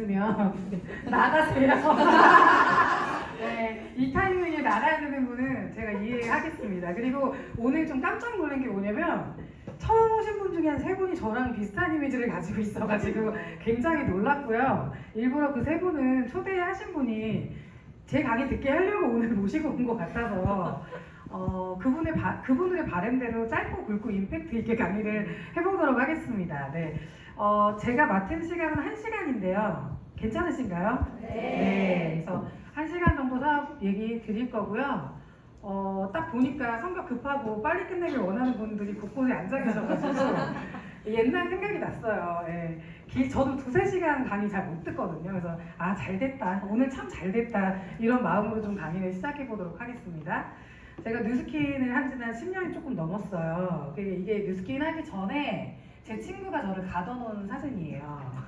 있으면 나가세요. 네, 이 타이밍에 나가야 되는 분은 제가 이해하겠습니다. 그리고 오늘 좀 깜짝 놀란 게 뭐냐면 처음 오신 분 중에 한 3분이 저랑 비슷한 이미지를 가지고 있어가지고 굉장히 놀랐고요. 일부러 그 3분은 초대하신 분이 제 강의 듣게 하려고 오늘 모시고 온 것 같아서 그분들의 바람대로 짧고 굵고 임팩트 있게 강의를 해보도록 하겠습니다. 네, 제가 맡은 시간은 1시간인데요. 괜찮으신가요? 네. 그래서 1시간 정도 사업 얘기 드릴 거고요. 딱 보니까 성격 급하고 빨리 끝내길 원하는 분들이 곳곳에 앉아 계셔가지고 옛날 생각이 났어요. 예. 저도 2-3시간 강의 잘 못 듣거든요. 그래서 잘 됐다. 오늘 참 잘 됐다. 이런 마음으로 좀 강의를 시작해 보도록 하겠습니다. 제가 뉴스킨을 한 지는 10년이 조금 넘었어요. 이게 뉴스킨 하기 전에 제 친구가 저를 가둬놓은 사진이에요.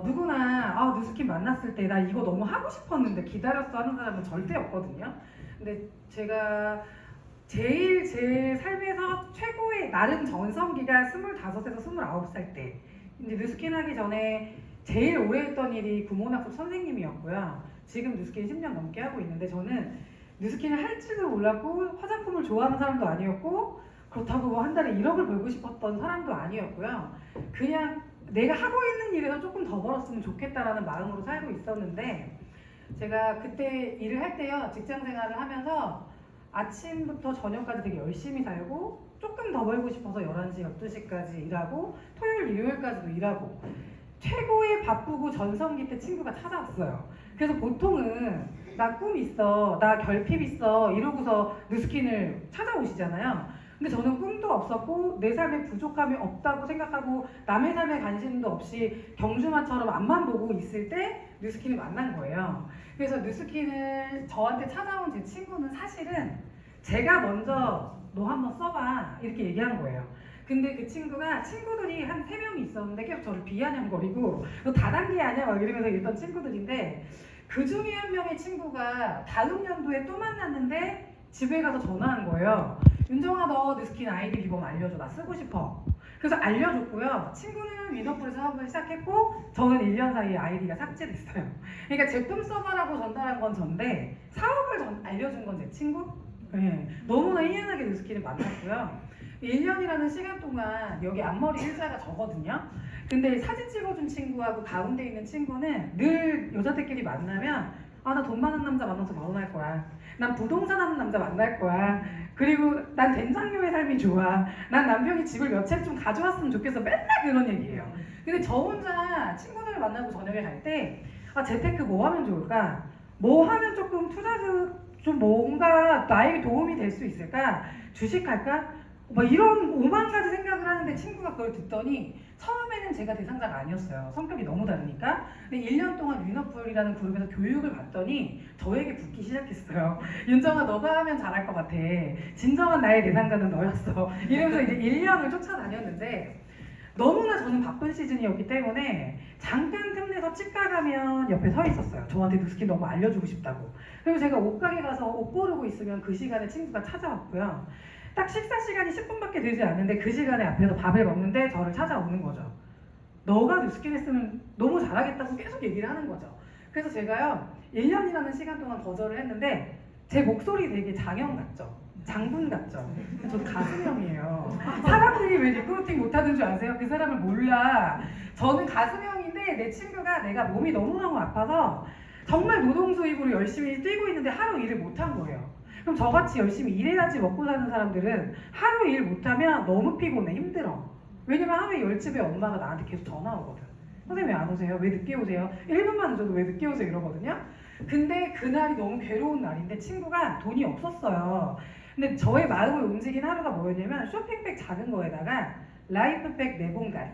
누구나 뉴스킨 만났을 때 나 이거 너무 하고 싶었는데 기다렸어 하는 사람은 절대 없거든요. 근데 제가 제일 제 삶에서 최고의 나름 전성기가 25에서 29살 때 이제 뉴스킨 하기 전에 제일 오래 했던 일이 구몬학습 선생님이었고요. 지금 뉴스킨 10년 넘게 하고 있는데 저는 뉴스킨을 할 줄도 몰랐고 화장품을 좋아하는 사람도 아니었고 그렇다고 뭐 한 달에 1억을 벌고 싶었던 사람도 아니었고요. 그냥 내가 하고 있는 일에서 조금 더 벌었으면 좋겠다라는 마음으로 살고 있었는데 제가 그때 일을 할 때요. 직장 생활을 하면서 아침부터 저녁까지 되게 열심히 살고 조금 더 벌고 싶어서 11시, 12시까지 일하고 토요일, 일요일까지도 일하고 최고의 바쁘고 전성기 때 친구가 찾아왔어요. 그래서 보통은 나 꿈 있어, 나 결핍 있어 이러고서 뉴스킨을 찾아오시잖아요. 근데 저는 꿈도 없었고 내 삶에 부족함이 없다고 생각하고 남의 삶에 관심도 없이 경주마처럼 앞만 보고 있을 때 뉴스킨을 만난 거예요. 그래서 뉴스킨을 저한테 찾아온 제 친구는 사실은 제가 먼저 너 한번 써봐 이렇게 얘기한 거예요. 근데 그 친구들이 한 3명이 있었는데 계속 저를 비아냥거리고 너 다단계 아냐 막 이러면서 이랬던 친구들인데 그 중에 한 명의 친구가 다음 연도에 또 만났는데 집에 가서 전화한 거예요. 윤정아 너 뉴스킨 아이디 비번 알려줘. 나 쓰고 싶어. 그래서 알려줬고요. 친구는 위너풀 사업을 시작했고 저는 1년 사이에 아이디가 삭제됐어요. 그러니까 제품 써봐라고 전달한 건 전데 사업을 알려준 건 제 친구? 네. 너무나 희한하게 뉴스킨을 만났고요. 1년이라는 시간 동안 여기 앞머리 일자가 저거든요. 근데 사진 찍어준 친구하고 가운데 있는 친구는 늘 여자들끼리 만나면 나 돈 많은 남자 만나서 결혼할 거야. 난 부동산 하는 남자 만날 거야. 그리고 난 된장녀의 삶이 좋아. 난 남편이 집을 몇 채 좀 가져왔으면 좋겠어. 맨날 그런 얘기예요. 근데 저 혼자 친구들을 만나고 저녁에 갈 때 재테크 뭐 하면 좋을까? 뭐 하면 조금 투자도 좀 뭔가 나에게 도움이 될 수 있을까? 주식 할까? 뭐 이런 5만 가지 생각을 하는데 친구가 그걸 듣더니 처음에는 제가 대상자가 아니었어요. 성격이 너무 다르니까. 근데 1년 동안 위너풀이라는 그룹에서 교육을 받더니 저에게 붙기 시작했어요. 윤정아 너가 하면 잘할 것 같아. 진정한 나의 대상자는 너였어. 이러면서 이제 1년을 쫓아다녔는데 너무나 저는 바쁜 시즌이었기 때문에 잠깐 틈내서 치과 가면 옆에 서 있었어요. 저한테 뉴스킨 너무 알려주고 싶다고. 그리고 제가 옷가게 가서 옷 고르고 있으면 그 시간에 친구가 찾아왔고요. 딱 식사 시간이 10분밖에 되지 않는데 그 시간에 앞에서 밥을 먹는데 저를 찾아오는 거죠. 너가 뉴스킨 했으면 너무 잘하겠다고 계속 얘기를 하는 거죠. 그래서 제가요 1년이라는 시간 동안 거절을 했는데 제 목소리 되게 장형 같죠? 장군 같죠? 저도 가수명이에요. 사람들이 왜 리크루팅 못하는 줄 아세요? 그 사람을 몰라. 저는 가수명인데 내 친구가 내가 몸이 너무너무 아파서 정말 노동수입으로 열심히 뛰고 있는데 하루 일을 못한 거예요. 그럼 저같이 열심히 일해야지 먹고 사는 사람들은 하루 일 못하면 너무 피곤해, 힘들어. 왜냐면 하루에 10집에 엄마가 나한테 계속 전화 오거든. 선생님 왜 안 오세요? 왜 늦게 오세요? 1분만 늦어도 왜 늦게 오세요? 이러거든요. 근데 그날이 너무 괴로운 날인데 친구가 돈이 없었어요. 근데 저의 마음을 움직인 하루가 뭐였냐면 쇼핑백 작은 거에다가 라이프백 4봉다리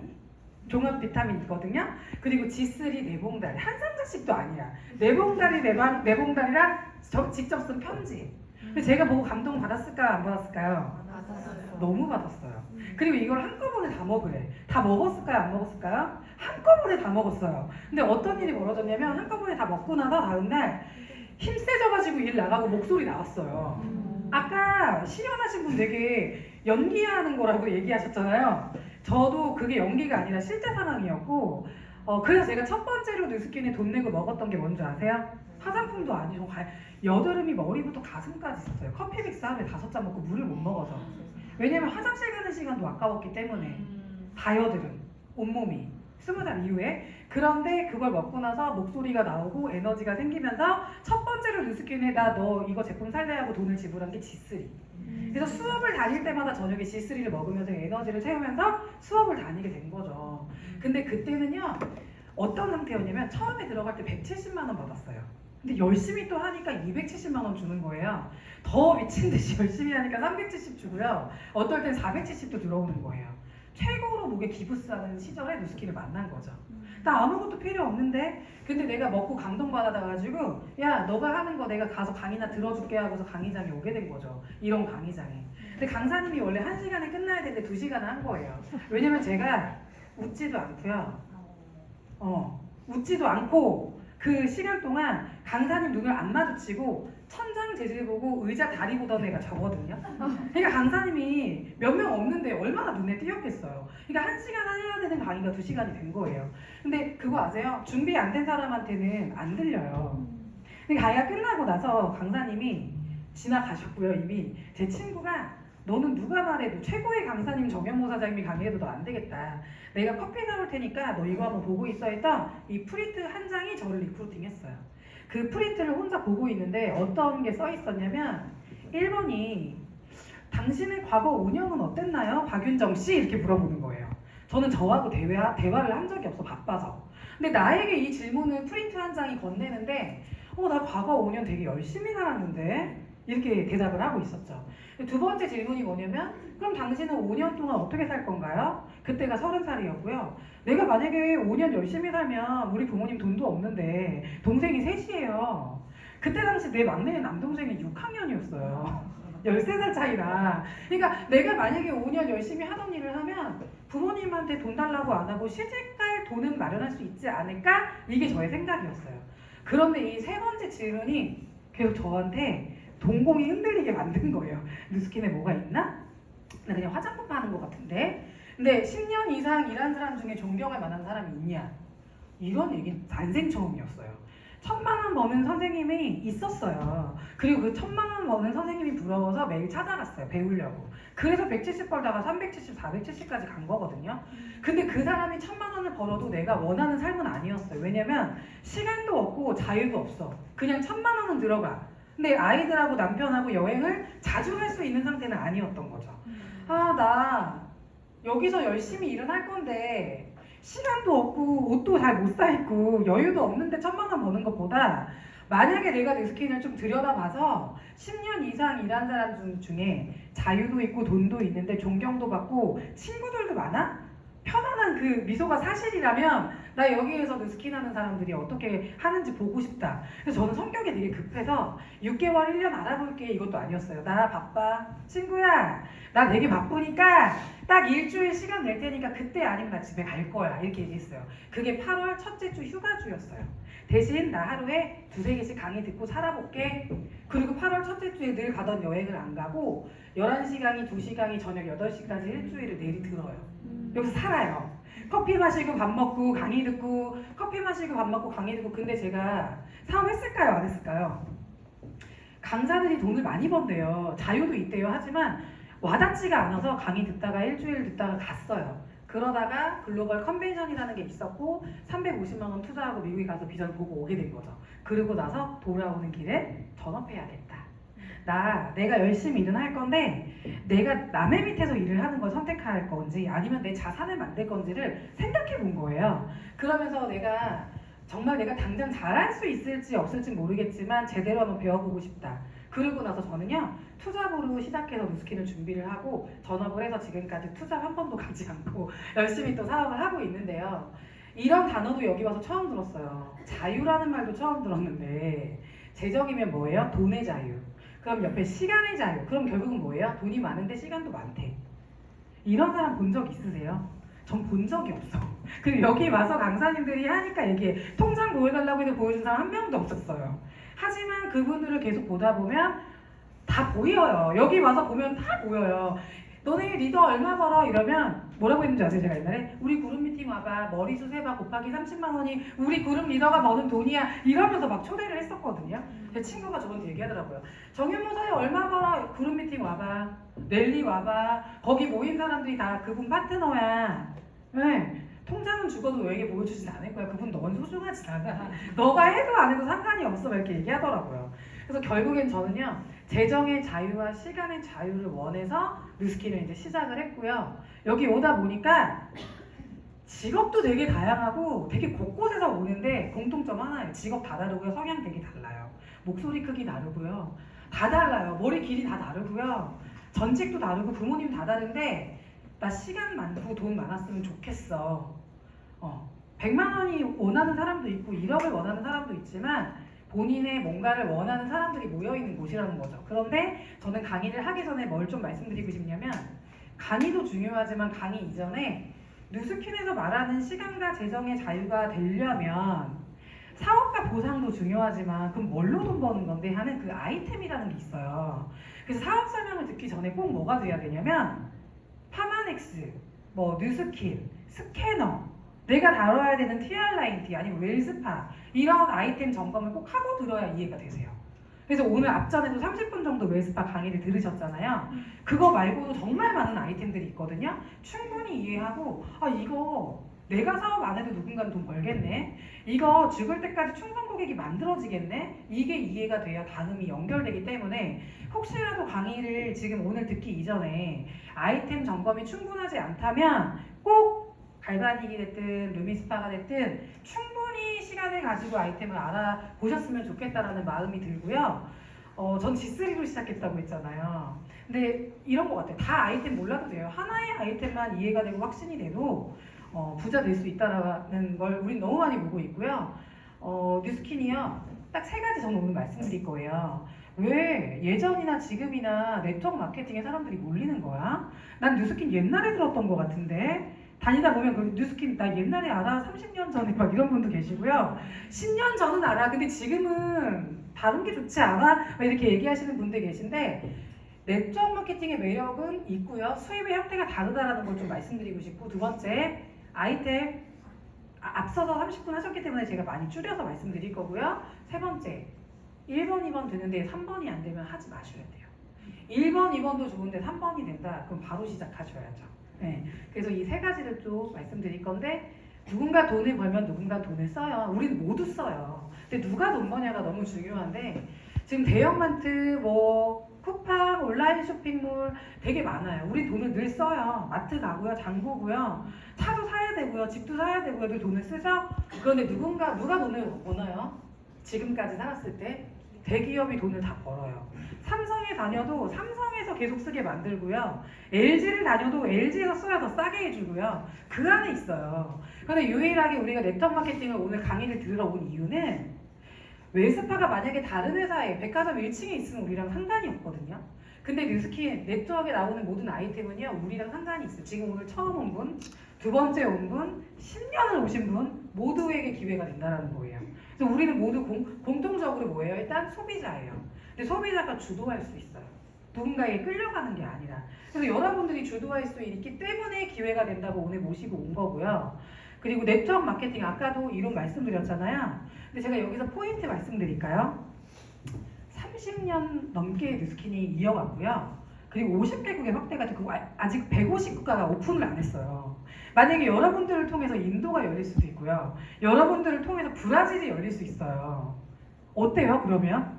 종합 비타민이거든요. 그리고 G3 4봉다리 한 상자씩도 아니야. 4봉다리 4봉다리랑 직접 쓴 편지. 제가 보고 감동 받았을까요? 안 받았을까요? 받았어요. 너무 받았어요. 그리고 이걸 한꺼번에 다 먹으래. 다 먹었을까요? 안 먹었을까요? 한꺼번에 다 먹었어요. 근데 어떤 일이 벌어졌냐면 한꺼번에 다 먹고 나서 다음날 힘 세져가지고 일 나가고 목소리 나왔어요. 아까 실현하신 분 되게 연기하는 거라고 얘기하셨잖아요. 저도 그게 연기가 아니라 실제 상황이었고 그래서 제가 첫 번째로 누스킨에 돈 내고 먹었던 게 뭔지 아세요? 화장품도 아니고 여드름이 머리부터 가슴까지 있었어요. 커피 믹스 하루에 5잔 먹고 물을 못 먹어서. 왜냐면 화장실 가는 시간도 아까웠기 때문에. 다 여드름, 온몸이 20살 이후에. 그런데 그걸 먹고 나서 목소리가 나오고 에너지가 생기면서 첫 번째로 누스킨에 너 이거 제품 살래 하고 돈을 지불한 게 G3. 그래서 수업을 다닐 때마다 저녁에 G3를 먹으면서 에너지를 채우면서 수업을 다니게 된 거죠. 근데 그때는요 어떤 상태였냐면 처음에 들어갈 때 170만 원 받았어요. 근데 열심히 또 하니까 270만 원 주는 거예요. 더 미친 듯이 열심히 하니까 370 주고요. 어떨 땐 470도 들어오는 거예요. 최고로 목에 기부스하는 시절에 누스킨을 만난 거죠. 나 아무것도 필요 없는데 근데 내가 먹고 감동받아가지고 야 너가 하는 거 내가 가서 강의나 들어줄게 하고서 강의장에 오게 된 거죠. 이런 강의장에. 근데 강사님이 원래 1시간에 끝나야 되는데 2시간을 한 거예요. 왜냐면 제가 웃지도 않고요. 웃지도 않고 그 시간 동안 강사님 눈을 안 마주치고 천장 재질 보고 의자 다리 보던 애가 저거든요. 그러니까 강사님이 몇 명 없는데 얼마나 눈에 띄었겠어요. 그러니까 1시간 해야 되는 강의가 2시간이 된 거예요. 근데 그거 아세요? 준비 안 된 사람한테는 안 들려요. 근데 강의가 끝나고 나서 강사님이 지나가셨고요. 이미 제 친구가 너는 누가 말해도 최고의 강사님 정현모 사장님이 강의해도 너 안 되겠다. 내가 커피 사올 테니까 너 이거 한번 보고 있어 했던 이 프린트 한 장이 저를 리크루팅했어요. 그 프린트를 혼자 보고 있는데 어떤 게 써 있었냐면 1번이 당신의 과거 5년은 어땠나요? 박윤정 씨? 이렇게 물어보는 거예요. 저는 저하고 대화를 한 적이 없어 바빠서. 근데 나에게 이 질문을 프린트 한 장이 건네는데 나 과거 5년 되게 열심히 살았는데 이렇게 대답을 하고 있었죠. 두 번째 질문이 뭐냐면 그럼 당신은 5년 동안 어떻게 살 건가요? 그때가 30살이었고요. 내가 만약에 5년 열심히 살면 우리 부모님 돈도 없는데 동생이 셋이에요. 그때 당시 내 막내 남동생이 6학년이었어요. 13살 차이나. 그러니까 내가 만약에 5년 열심히 하던 일을 하면 부모님한테 돈 달라고 안 하고 시집갈 돈은 마련할 수 있지 않을까? 이게 저의 생각이었어요. 그런데 이 세 번째 질문이 계속 저한테 동공이 흔들리게 만든 거예요. 누스킨에 뭐가 있나? 나 그냥 화장품 파는 것 같은데. 근데 10년 이상 일한 사람 중에 존경할 만한 사람이 있냐? 이런 얘기는 난생 처음이었어요. 1,000만 원 버는 선생님이 있었어요. 그리고 그 1,000만 원 버는 선생님이 부러워서 매일 찾아갔어요. 배우려고. 그래서 170 벌다가 370, 470까지 간 거거든요. 근데 그 사람이 1,000만 원을 벌어도 내가 원하는 삶은 아니었어요. 왜냐면 시간도 없고 자유도 없어. 그냥 1,000만 원은 들어가. 근데 아이들하고 남편하고 여행을 자주 할 수 있는 상태는 아니었던 거죠. 나 여기서 열심히 일은 할 건데 시간도 없고 옷도 잘 못 사 입고 여유도 없는데 1,000만 원 버는 것보다 만약에 내가 누스킨을 좀 들여다봐서 10년 이상 일한 사람 중에 자유도 있고 돈도 있는데 존경도 받고 친구들도 많아? 편안한 그 미소가 사실이라면 나 여기에서 누스킨 하는 사람들이 어떻게 하는지 보고 싶다. 그래서 저는 성격이 되게 급해서 6개월, 1년 알아볼게 이것도 아니었어요. 나 바빠. 친구야 나 되게 바쁘니까 딱 일주일 시간 낼 테니까 그때 아니면 나 집에 갈 거야 이렇게 얘기했어요. 그게 8월 첫째 주 휴가주였어요. 대신 나 하루에 2-3개씩 강의 듣고 살아볼게. 그리고 8월 첫째 주에 늘 가던 여행을 안 가고 11시 강의, 2시 강의, 저녁 8시까지 일주일을 내리 들어요. 여기서 살아요. 커피 마시고 밥 먹고 강의 듣고 커피 마시고 밥 먹고 강의 듣고. 근데 제가 사업했을까요? 안 했을까요? 강사들이 돈을 많이 번대요. 자유도 있대요. 하지만 와닿지가 않아서 강의 듣다가 일주일 듣다가 갔어요. 그러다가 글로벌 컨벤션이라는 게 있었고 350만 원 투자하고 미국에 가서 비전 보고 오게 된 거죠. 그러고 나서 돌아오는 길에 전업해야겠다. 내가 열심히 일은 할 건데 내가 남의 밑에서 일을 하는 걸 선택할 건지 아니면 내 자산을 만들 건지를 생각해 본 거예요. 그러면서 내가 정말 내가 당장 잘할 수 있을지 없을지 모르겠지만 제대로 한번 배워보고 싶다. 그러고 나서 저는요 투잡으로 시작해서 누스킨을 준비를 하고 전업을 해서 지금까지 투잡 한 번도 가지 않고 열심히 또 사업을 하고 있는데요. 이런 단어도 여기 와서 처음 들었어요. 자유라는 말도 처음 들었는데 재정이면 뭐예요? 돈의 자유. 그럼 옆에 시간의 자유. 그럼 결국은 뭐예요? 돈이 많은데 시간도 많대. 이런 사람 본 적 있으세요? 전 본 적이 없어. 그리고 여기 와서 강사님들이 하니까 얘기해. 통장 보여달라고 해서 보여준 사람 한 명도 없었어요. 하지만 그분들을 계속 보다 보면 다 보여요. 여기 와서 보면 다 보여요. 너네 리더 얼마 벌어? 이러면 뭐라고 했는지 아세요? 제가 옛날에 우리 그룹 미팅 와봐, 머리수 세봐 곱하기 30만 원이 우리 그룹 리더가 버는 돈이야, 이러면서 막 초대를 했었거든요. 제 친구가 저한테 얘기하더라고요. 정현모 사회 얼마 벌어? 그룹 미팅 와봐, 랠리 와봐, 거기 모인 사람들이 다 그분 파트너야. 네. 통장은 죽어도 너에게 보여주진 않을 거야. 그분 넌 소중하지 않아. 너가 해도 안 해도 상관이 없어. 이렇게 얘기하더라고요. 그래서 결국엔 저는요, 재정의 자유와 시간의 자유를 원해서 뉴스킨을 이제 시작을 했고요. 여기 오다 보니까 직업도 되게 다양하고 되게 곳곳에서 오는데 공통점 하나예요. 직업 다 다르고요. 성향 되게 달라요. 목소리 크기 다르고요. 다 달라요. 머리 길이 다 다르고요. 전직도 다르고 부모님 다 다른데 나 시간 많고 돈 많았으면 좋겠어. 100만 원이 원하는 사람도 있고 1억을 원하는 사람도 있지만 본인의 뭔가를 원하는 사람들이 모여있는 곳이라는 거죠. 그런데 저는 강의를 하기 전에 뭘 좀 말씀드리고 싶냐면, 강의도 중요하지만 강의 이전에 뉴스킨에서 말하는 시간과 재정의 자유가 되려면 사업가 보상도 중요하지만 그럼 뭘로 돈 버는 건데 하는 그 아이템이라는 게 있어요. 그래서 사업 설명을 듣기 전에 꼭 뭐가 돼야 되냐면 파마넥스, 뭐 뉴스킨, 스캐너, 내가 다뤄야 되는 TR라인T 아니면 웰스파 이런 아이템 점검을 꼭 하고 들어야 이해가 되세요. 그래서 오늘 앞전에도 30분 정도 웰스파 강의를 들으셨잖아요. 그거 말고도 정말 많은 아이템들이 있거든요. 충분히 이해하고 이거 내가 사업 안 해도 누군가는 돈 벌겠네. 이거 죽을 때까지 충성 고객이 만들어지겠네. 이게 이해가 돼야 다음이 연결되기 때문에 혹시라도 강의를 지금 오늘 듣기 이전에 아이템 점검이 충분하지 않다면 꼭 갈바닉이 됐든 루미스파가 됐든 충분히 시간을 가지고 아이템을 알아보셨으면 좋겠다라는 마음이 들고요. 전 G3로 시작했다고 했잖아요. 근데 이런 것 같아요. 다 아이템 몰라도 돼요. 하나의 아이템만 이해가 되고 확신이 돼도 부자 될 수 있다는 걸 우린 너무 많이 보고 있고요. 뉴스킨이요. 딱 세 가지 저는 오늘 말씀드릴 거예요. 왜 예전이나 지금이나 네트워크 마케팅에 사람들이 몰리는 거야? 난 뉴스킨 옛날에 들었던 것 같은데 다니다 보면 그 뉴스킨 나 옛날에 알아, 30년 전에 막 이런 분도 계시고요. 10년 전은 알아, 근데 지금은 다른 게 좋지 않아? 이렇게 얘기하시는 분들 계신데 네트워크 마케팅의 매력은 있고요. 수입의 형태가 다르다라는 걸 좀 말씀드리고 싶고, 두 번째 아이템 앞서서 30분 하셨기 때문에 제가 많이 줄여서 말씀드릴 거고요. 세 번째 1번, 2번 되는데 3번이 안 되면 하지 마셔야 돼요. 1번, 2번도 좋은데 3번이 된다? 그럼 바로 시작하셔야죠. 네, 그래서 이 세 가지를 좀 말씀드릴 건데 누군가 돈을 벌면 누군가 돈을 써요. 우리는 모두 써요. 근데 누가 돈 버냐가 너무 중요한데 지금 대형마트, 뭐 쿠팡, 온라인 쇼핑몰 되게 많아요. 우리 돈을 늘 써요. 마트 가고요, 장 보고요, 차도 사야 되고요, 집도 사야 되고요, 늘 돈을 쓰죠. 그런데 누가 돈을 버나요? 지금까지 살았을 때 대기업이 돈을 다 벌어요. 삼성에 다녀도 삼성에서 계속 쓰게 만들고요. LG를 다녀도 LG에서 써야 더 싸게 해주고요. 그 안에 있어요. 그런데 유일하게 우리가 네트워크 마케팅을 오늘 강의를 들으러 온 이유는 웰스파가 만약에 다른 회사에 백화점 1층에 있으면 우리랑 상관이 없거든요. 근데 뉴스킨 네트워크에 나오는 모든 아이템은요, 우리랑 상관이 있어요. 지금 오늘 처음 온 분, 두 번째 온 분, 10년을 오신 분 모두에게 기회가 된다는 거예요. 그래서 우리는 모두 공통적으로 뭐예요? 일단 소비자예요. 근데 소비자가 주도할 수 있어요. 누군가에게 끌려가는 게 아니라. 그래서 여러분들이 주도할 수 있기 때문에 기회가 된다고 오늘 모시고 온 거고요. 그리고 네트워크 마케팅 아까도 이론 말씀드렸잖아요. 근데 제가 여기서 포인트 말씀드릴까요? 30년 넘게 뉴스킨이 이어갔고요. 그리고 50개국의 확대가 되고 아직 150국가가 오픈을 안 했어요. 만약에 여러분들을 통해서 인도가 열릴 수도 있고요. 여러분들을 통해서 브라질이 열릴 수 있어요. 어때요 그러면?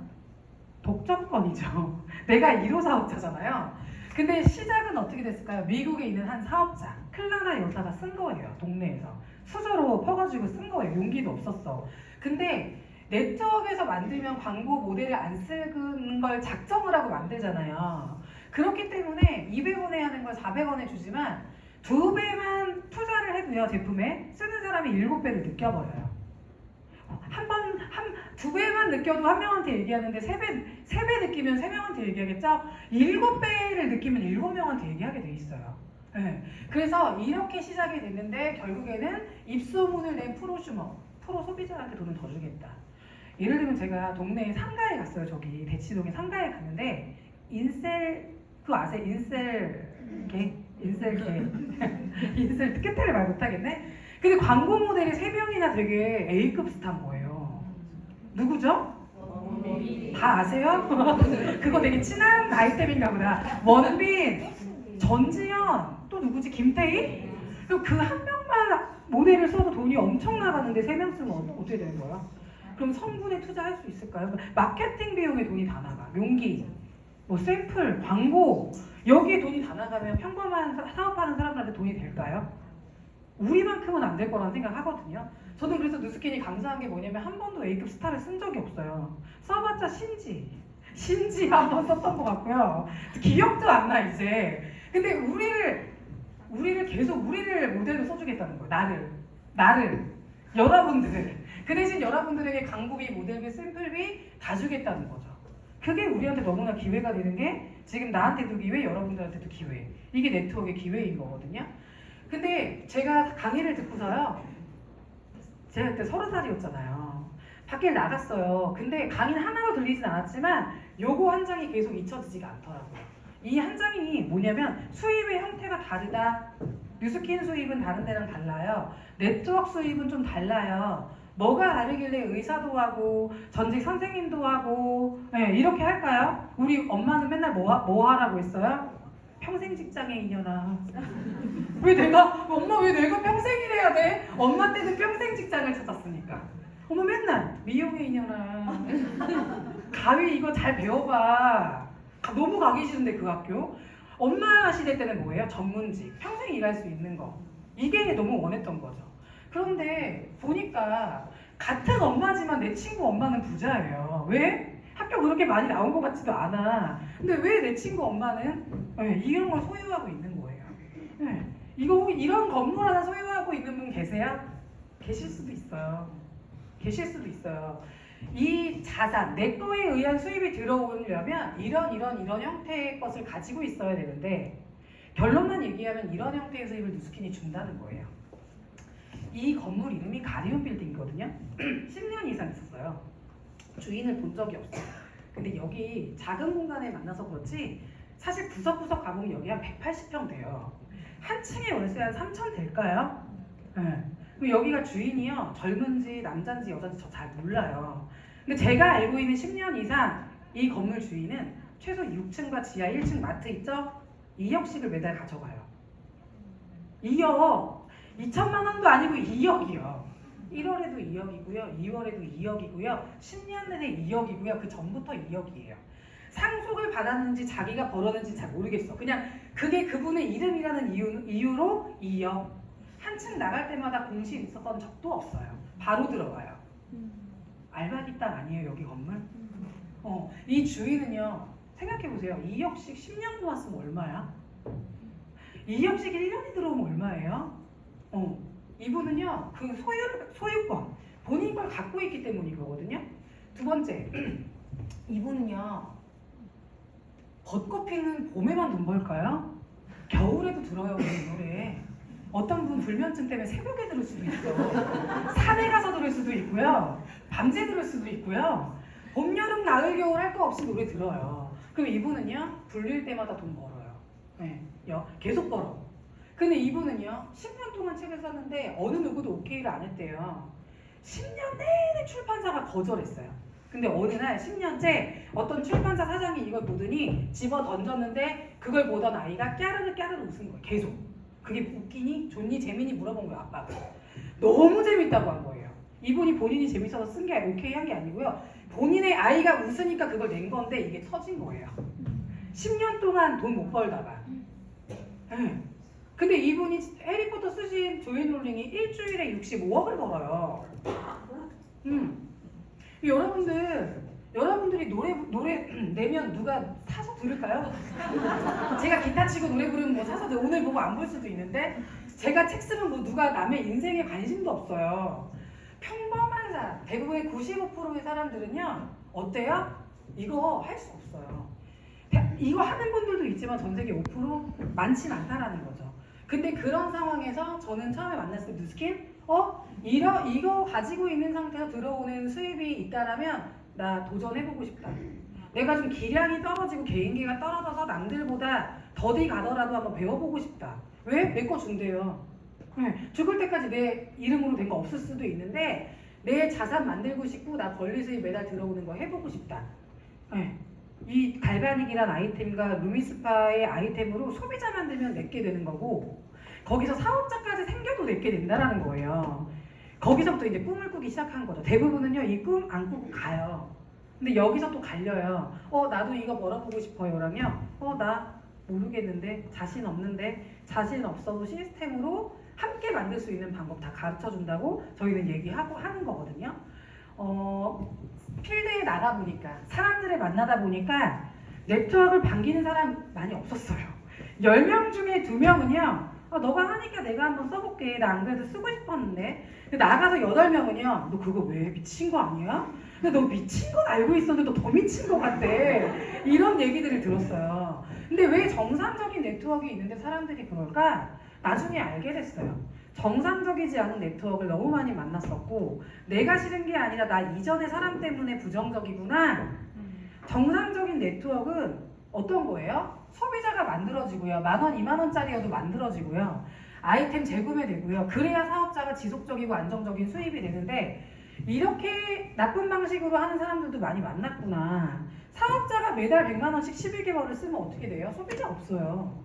독점권이죠. 내가 1호 사업자잖아요. 근데 시작은 어떻게 됐을까요? 미국에 있는 한 사업자, 클라라 여사가 쓴 거예요. 동네에서. 수저로 퍼가지고 쓴 거예요. 용기도 없었어. 근데 네트워크에서 만들면 광고 모델을 안 쓰는 걸 작정을 하고 만들잖아요. 그렇기 때문에 200원에 하는 걸 400원에 주지만 2배만 투자를 해도요, 제품에 쓰는 사람이 7배를 느껴버려요. 두 배만 느껴도 한 명한테 얘기하는데 세 배 느끼면 3명한테 얘기하겠죠? 7배를 느끼면 7명한테 얘기하게 돼 있어요. 네. 그래서 이렇게 시작이 됐는데 결국에는 입소문을 낸 프로 소비자한테 돈을 더 주겠다. 예를 들면 제가 동네에 상가에 갔어요. 저기 대치동에 상가에 갔는데 인셀프 그거 아세요? 인셀개? 인셀개. 인셀 끝에를 말 못하겠네? 근데 광고 모델이 3명이나 되게 A급 스타인 거예요. 누구죠? 다 아세요? 그거 되게 친한 아이템인가 보다. 원빈, 전지현, 또 누구지? 김태희? 그 한 명만 모델을 써도 돈이 엄청 나가는데 3명 쓰면 어떻게 되는 거야? 그럼 성분에 투자할 수 있을까요? 마케팅 비용에 돈이 다 나가. 용기, 뭐 샘플, 광고 여기에 돈이 다 나가면 평범한 사업하는 사람들한테 돈이 될까요? 우리만큼은 안 될 거라는 생각하거든요. 저는 그래서 누스킨이 감사한 게 뭐냐면 한 번도 A급 스타를 쓴 적이 없어요. 써봤자 신지 한 번 썼던 것 같고요. 기억도 안 나 이제. 근데 우리를 계속 우리를 모델로 써주겠다는 거예요. 나를 여러분들. 그 대신 여러분들에게 광고비, 모델비, 샘플비 다 주겠다는 거죠. 그게 우리한테 너무나 기회가 되는 게 지금 나한테도 기회, 여러분들한테도 기회. 이게 네트워크의 기회인 거거든요. 근데 제가 강의를 듣고서요. 제가 그때 30살이었잖아요. 밖에 나갔어요. 근데 강의는 하나로 들리진 않았지만 요거 한 장이 계속 잊혀지지가 않더라고요. 이 한 장이 뭐냐면 수입의 형태가 다르다. 뉴스킨 수입은 다른 데랑 달라요. 네트워크 수입은 좀 달라요. 뭐가 다르길래 의사도 하고 전직 선생님도 하고 네, 이렇게 할까요? 우리 엄마는 맨날 뭐 하라고 했어요? 평생 직장에 이녀나. 엄마 왜 내가 평생 일해야 돼? 엄마 때는 평생 직장을 찾았으니까. 엄마 맨날 미용에 이녀나. 가위 이거 잘 배워봐. 너무 가기 싫은데 그 학교. 엄마 시대 때는 뭐예요? 전문직. 평생 일할 수 있는 거. 이게 너무 원했던 거죠. 그런데 보니까 같은 엄마지만 내 친구 엄마는 부자예요. 왜? 학교 그렇게 많이 나온 것 같지도 않아. 근데 왜 내 친구 엄마는 이런 걸 소유하고 있는 거예요? 이런 건물 하나 소유하고 있는 분 계세요? 계실 수도 있어요. 이 자산, 내 거에 의한 수입이 들어오려면 이런 형태의 것을 가지고 있어야 되는데 결론만 얘기하면 이런 형태의 수입을 누스킨이 준다는 거예요. 이 건물 이름이 가디온 빌딩이거든요. 10년 이상 있었어요. 주인을 본 적이 없어요. 근데 여기 작은 공간에 만나서 그렇지 사실 구석구석 가보면 여기 한 180평 돼요. 한 층에 월세 한 3천 될까요? 네. 그럼 여기가 주인이요. 젊은지 남잔지 여잔지 저 잘 몰라요. 근데 제가 알고 있는 10년 이상 이 건물 주인은 최소 6층과 지하 1층 마트 있죠? 2억씩을 매달 가져가요. 2억! 2천만 원도 아니고 2억이요. 1월에도 2억이고요. 2월에도 2억이고요. 10년 내내 2억이고요. 그 전부터 2억이에요. 상속을 받았는지 자기가 벌었는지 잘 모르겠어. 그냥 그게 그분의 이름이라는 이유로 2억. 한층 나갈 때마다 공실 있었던 적도 없어요. 바로 들어가요. 알바기 땅 아니에요 여기 건물? 이 주인은요. 생각해보세요. 2억씩 10년 동안 쓰면 얼마야? 2억씩 1년이 들어오면 얼마예요? 이분은요. 그 소유권 본인 걸 갖고 있기 때문인 거거든요. 두 번째 이분은요. 벚꽃 피는 봄에만 돈 벌까요? 겨울에도 들어요 우리 노래. 어떤 분 불면증 때문에 새벽에 들을 수도 있어. 산에 가서 들을 수도 있고요. 밤새 들을 수도 있고요. 봄, 여름, 가을, 겨울 할 거 없이 노래 들어요. 그럼 이분은요. 불릴 때마다 돈 벌어요. 네, 계속 벌어. 근데 이분은요. 10년 동안 책을 썼는데 어느 누구도 오케이를 안 했대요. 10년 내내 출판사가 거절했어요. 근데 어느 날 10년째 어떤 출판사 사장이 이걸 보더니 집어 던졌는데 그걸 보던 아이가 깨르르 웃은 거예요. 계속. 그게 웃기니? 좋니? 재미니? 물어본 거예요. 아빠가. 너무 재밌다고 한 거예요. 이분이 본인이 재밌어서 쓴 게 오케이 한 게 아니고요. 본인의 아이가 웃으니까 그걸 낸 건데 이게 터진 거예요. 10년 동안 돈 못 벌다가. 네. 근데 이분이 해리포터 쓰신 조인 롤링이 일주일에 65억을 벌어요. 여러분들이 노래 내면 누가 사서 들을까요? 제가 기타 치고 노래 부르면 뭐 사서 오늘 보고 안 볼 수도 있는데 제가 책 쓰면 뭐 누가 남의 인생에 관심도 없어요. 평범한 사람, 대부분의 95%의 사람들은요. 어때요? 이거 할 수 없어요. 이거 하는 분들도 있지만 전 세계 5% 많진 않다라는 거죠. 근데 그런 상황에서 저는 처음에 만났을 때 누스킨 이거 가지고 있는 상태에서 들어오는 수입이 있다라면 나 도전해보고 싶다. 내가 좀 기량이 떨어지고 개인기가 떨어져서 남들보다 더디 가더라도 한번 배워보고 싶다. 왜? 내 거 준대요. 네, 죽을 때까지 내 이름으로 된 거 없을 수도 있는데 내 자산 만들고 싶고 나 권리 수입 매달 들어오는 거 해보고 싶다. 네, 이 갈바닉이란 아이템과 루미스파의 아이템으로 소비자 만들면 내게 되는 거고 거기서 사업자까지 생겨도 내게 된다라는 거예요. 거기서부터 이제 꿈을 꾸기 시작한 거죠. 대부분은요 이 꿈 안 꾸고 가요. 근데 여기서 또 갈려요. 나도 이거 벌어보고 싶어요. 라며 나 모르겠는데 자신 없는데 자신 없어도 시스템으로 함께 만들 수 있는 방법 다 가르쳐 준다고 저희는 얘기하고 하는 거거든요. 필드에 나가 보니까 사람들을 만나다 보니까 네트워크를 반기는 사람 많이 없었어요. 10명 중에 2명은요 너가 하니까 내가 한번 써볼게. 나 안 그래도 쓰고 싶었는데. 근데 나가서 8명은요 너 그거 왜 미친 거 아니야? 근데 너 미친 건 알고 있었는데 너 더 미친 거 같아. 이런 얘기들을 들었어요. 근데 왜 정상적인 네트워크가 있는데 사람들이 그럴까? 나중에 알게 됐어요. 정상적이지 않은 네트워크를 너무 많이 만났었고 내가 싫은 게 아니라 나 이전의 사람 때문에 부정적이구나. 정상적인 네트워크는 어떤 거예요? 소비자가 만들어지고요. 10,000원, 20,000원짜리여도 만들어지고요. 아이템 재구매되고요. 그래야 사업자가 지속적이고 안정적인 수입이 되는데 이렇게 나쁜 방식으로 하는 사람들도 많이 만났구나. 사업자가 매달 100만원씩 11개월을 쓰면 어떻게 돼요? 소비자 없어요.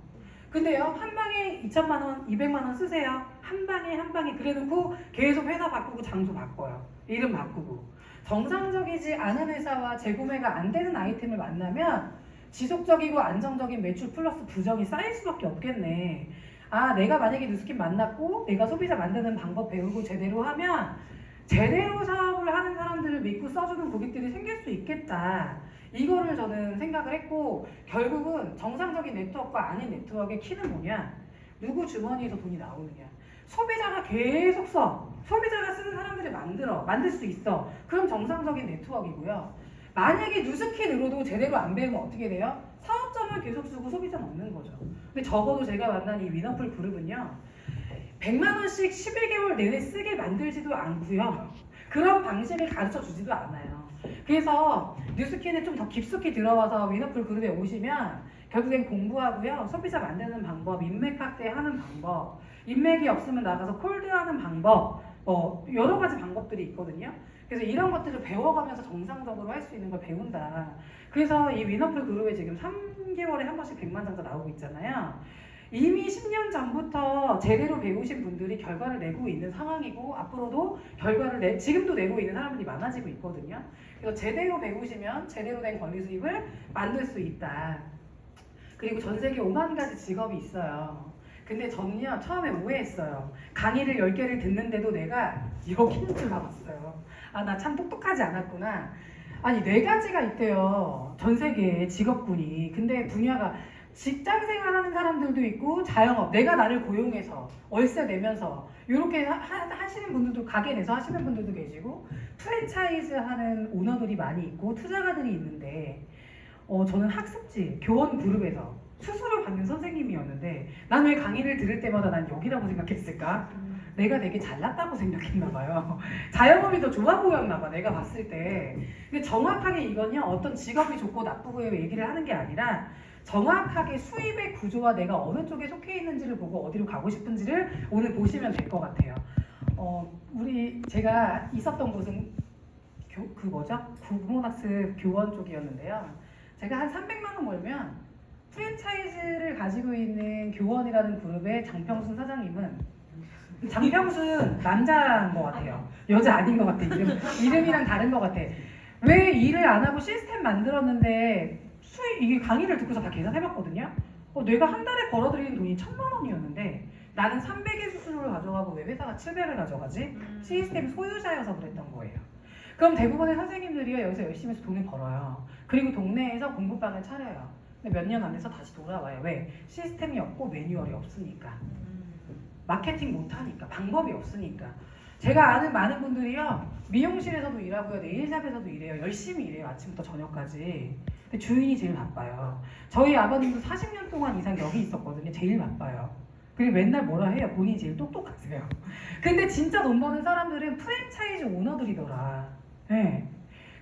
근데요 한 방에 2,000만원, 200만원 쓰세요. 한 방에 그래놓고 계속 회사 바꾸고 장소 바꿔요. 이름 바꾸고. 정상적이지 않은 회사와 재구매가 안 되는 아이템을 만나면 지속적이고 안정적인 매출 플러스 부정이 쌓일 수밖에 없겠네. 내가 만약에 뉴스킨 만났고 내가 소비자 만드는 방법 배우고 제대로 하면 제대로 사업을 하는 사람들을 믿고 써주는 고객들이 생길 수 있겠다. 이거를 저는 생각을 했고 결국은 정상적인 네트워크와 아닌 네트워크의 키는 뭐냐? 누구 주머니에서 돈이 나오느냐? 소비자가 계속 써. 소비자가 쓰는 사람들을 만들 수 있어. 그럼 정상적인 네트워크이고요. 만약에 뉴스킨으로도 제대로 안 배우면 어떻게 돼요? 사업자만 계속 쓰고 소비자는 없는 거죠. 근데 적어도 제가 만난 이 위너풀 그룹은요 100만원씩 11개월 내내 쓰게 만들지도 않고요. 그런 방식을 가르쳐 주지도 않아요. 그래서 뉴스킨에 좀 더 깊숙이 들어와서 위너풀 그룹에 오시면 결국엔 공부하고요. 소비자 만드는 방법, 인맥 확대하는 방법, 인맥이 없으면 나가서 콜드하는 방법, 여러 가지 방법들이 있거든요. 그래서 이런 것들을 배워가면서 정상적으로 할 수 있는 걸 배운다. 그래서 이 위너풀 그룹에 지금 3개월에 한 번씩 100만 장자 나오고 있잖아요. 이미 10년 전부터 제대로 배우신 분들이 결과를 내고 있는 상황이고 앞으로도 결과를 지금도 내고 있는 사람들이 많아지고 있거든요. 그래서 제대로 배우시면 제대로 된 권리 수입을 만들 수 있다. 그리고 전 세계 5만 가지 직업이 있어요. 근데 저는요 처음에 오해했어요. 강의를 10개를 듣는데도 내가 여기인 줄 알았어요. 나 참 똑똑하지 않았구나. 아니 4가지가 있대요. 전 세계에 직업군이. 근데 분야가 직장 생활하는 사람들도 있고 자영업, 내가 나를 고용해서 월세 내면서 이렇게 하시는 분들도 가게 내서 하시는 분들도 계시고 프랜차이즈 하는 오너들이 많이 있고 투자가들이 있는데 저는 학습지, 교원 그룹에서 수수료 받는 선생님이었는데 난 왜 강의를 들을 때마다 난 여기라고 생각했을까? 내가 되게 잘났다고 생각했나 봐요. 자영업이 더 좋아 보였나 봐, 내가 봤을 때. 근데 정확하게 이건요, 어떤 직업이 좋고 나쁘고 얘기를 하는 게 아니라 정확하게 수입의 구조와 내가 어느 쪽에 속해 있는지를 보고 어디로 가고 싶은지를 오늘 보시면 될 것 같아요. 제가 있었던 곳은 구몬학습 교원 쪽이었는데요. 제가 한 300만 원 벌면 프랜차이즈를 가지고 있는 교원이라는 그룹의 장평순 사장님은 장평순 남자인 것 같아요. 여자 아닌 것 같아. 이름이랑 다른 것 같아. 왜 일을 안 하고 시스템 만들었는데 이게 강의를 듣고서 다 계산해봤거든요. 내가 한 달에 벌어들이는 돈이 1,000만 원이었는데 나는 300의 수수료를 가져가고 왜 회사가 700을 가져가지? 시스템 소유자여서 그랬던 거예요. 그럼 대부분의 선생님들이 여기서 열심히 해서 돈을 벌어요. 그리고 동네에서 공부방을 차려요. 근데 몇 년 안 돼서 다시 돌아와요. 왜? 시스템이 없고 매뉴얼이 없으니까. 마케팅 못하니까. 방법이 없으니까. 제가 아는 많은 분들이요. 미용실에서도 일하고요. 네일샵에서도 일해요. 열심히 일해요. 아침부터 저녁까지. 근데 주인이 제일 바빠요. 저희 아버님도 40년 동안 이상 여기 있었거든요. 제일 바빠요. 그리고 맨날 뭐라 해요. 본인이 제일 똑똑하세요. 근데 진짜 돈 버는 사람들은 프랜차이즈 오너들이더라. 네.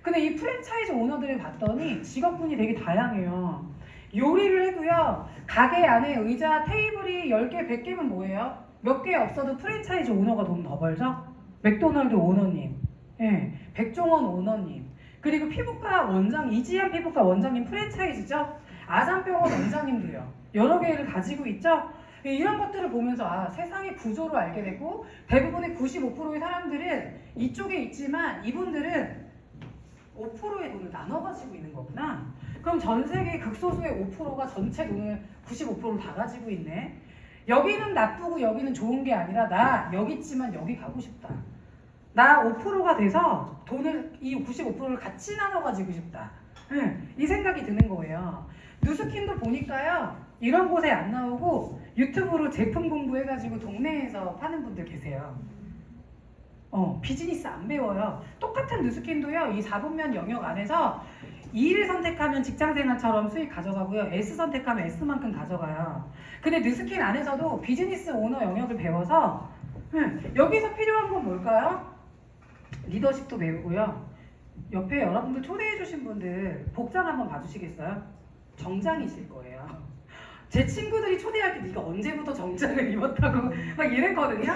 근데 이 프랜차이즈 오너들을 봤더니 직업군이 되게 다양해요. 요리를 해도요, 가게 안에 의자, 테이블이 10개, 100개면 뭐예요? 몇 개 없어도 프랜차이즈 오너가 돈 더 벌죠? 맥도날드 오너님, 예, 백종원 오너님, 그리고 피부과 원장, 이지한 피부과 원장님 프랜차이즈죠? 아산병원 원장님도요. 여러 개를 가지고 있죠? 이런 것들을 보면서 아, 세상의 구조를 알게 되고 대부분의 95%의 사람들은 이쪽에 있지만 이분들은 5%의 돈을 나눠 가지고 있는 거구나. 그럼 전 세계 극소수의 5%가 전체 돈을 95%를 다 가지고 있네. 여기는 나쁘고 여기는 좋은 게 아니라 나 여기 있지만 여기 가고 싶다. 나 5%가 돼서 돈을 이 95%를 같이 나눠 가지고 싶다. 이 생각이 드는 거예요. 누스킨도 보니까요. 이런 곳에 안 나오고 유튜브로 제품 공부해가지고 동네에서 파는 분들 계세요. 비즈니스 안 배워요. 똑같은 누스킨도요. 이 4분면 영역 안에서 E를 선택하면 직장생활처럼 수익 가져가고요. S 선택하면 S만큼 가져가요. 근데 누스킨 안에서도 비즈니스 오너 영역을 배워서 여기서 필요한 건 뭘까요? 리더십도 배우고요. 옆에 여러분들 초대해 주신 분들 복장 한번 봐주시겠어요? 정장이실 거예요. 제 친구들이 초대할 때 네가 언제부터 정장을 입었다고 막 이랬거든요.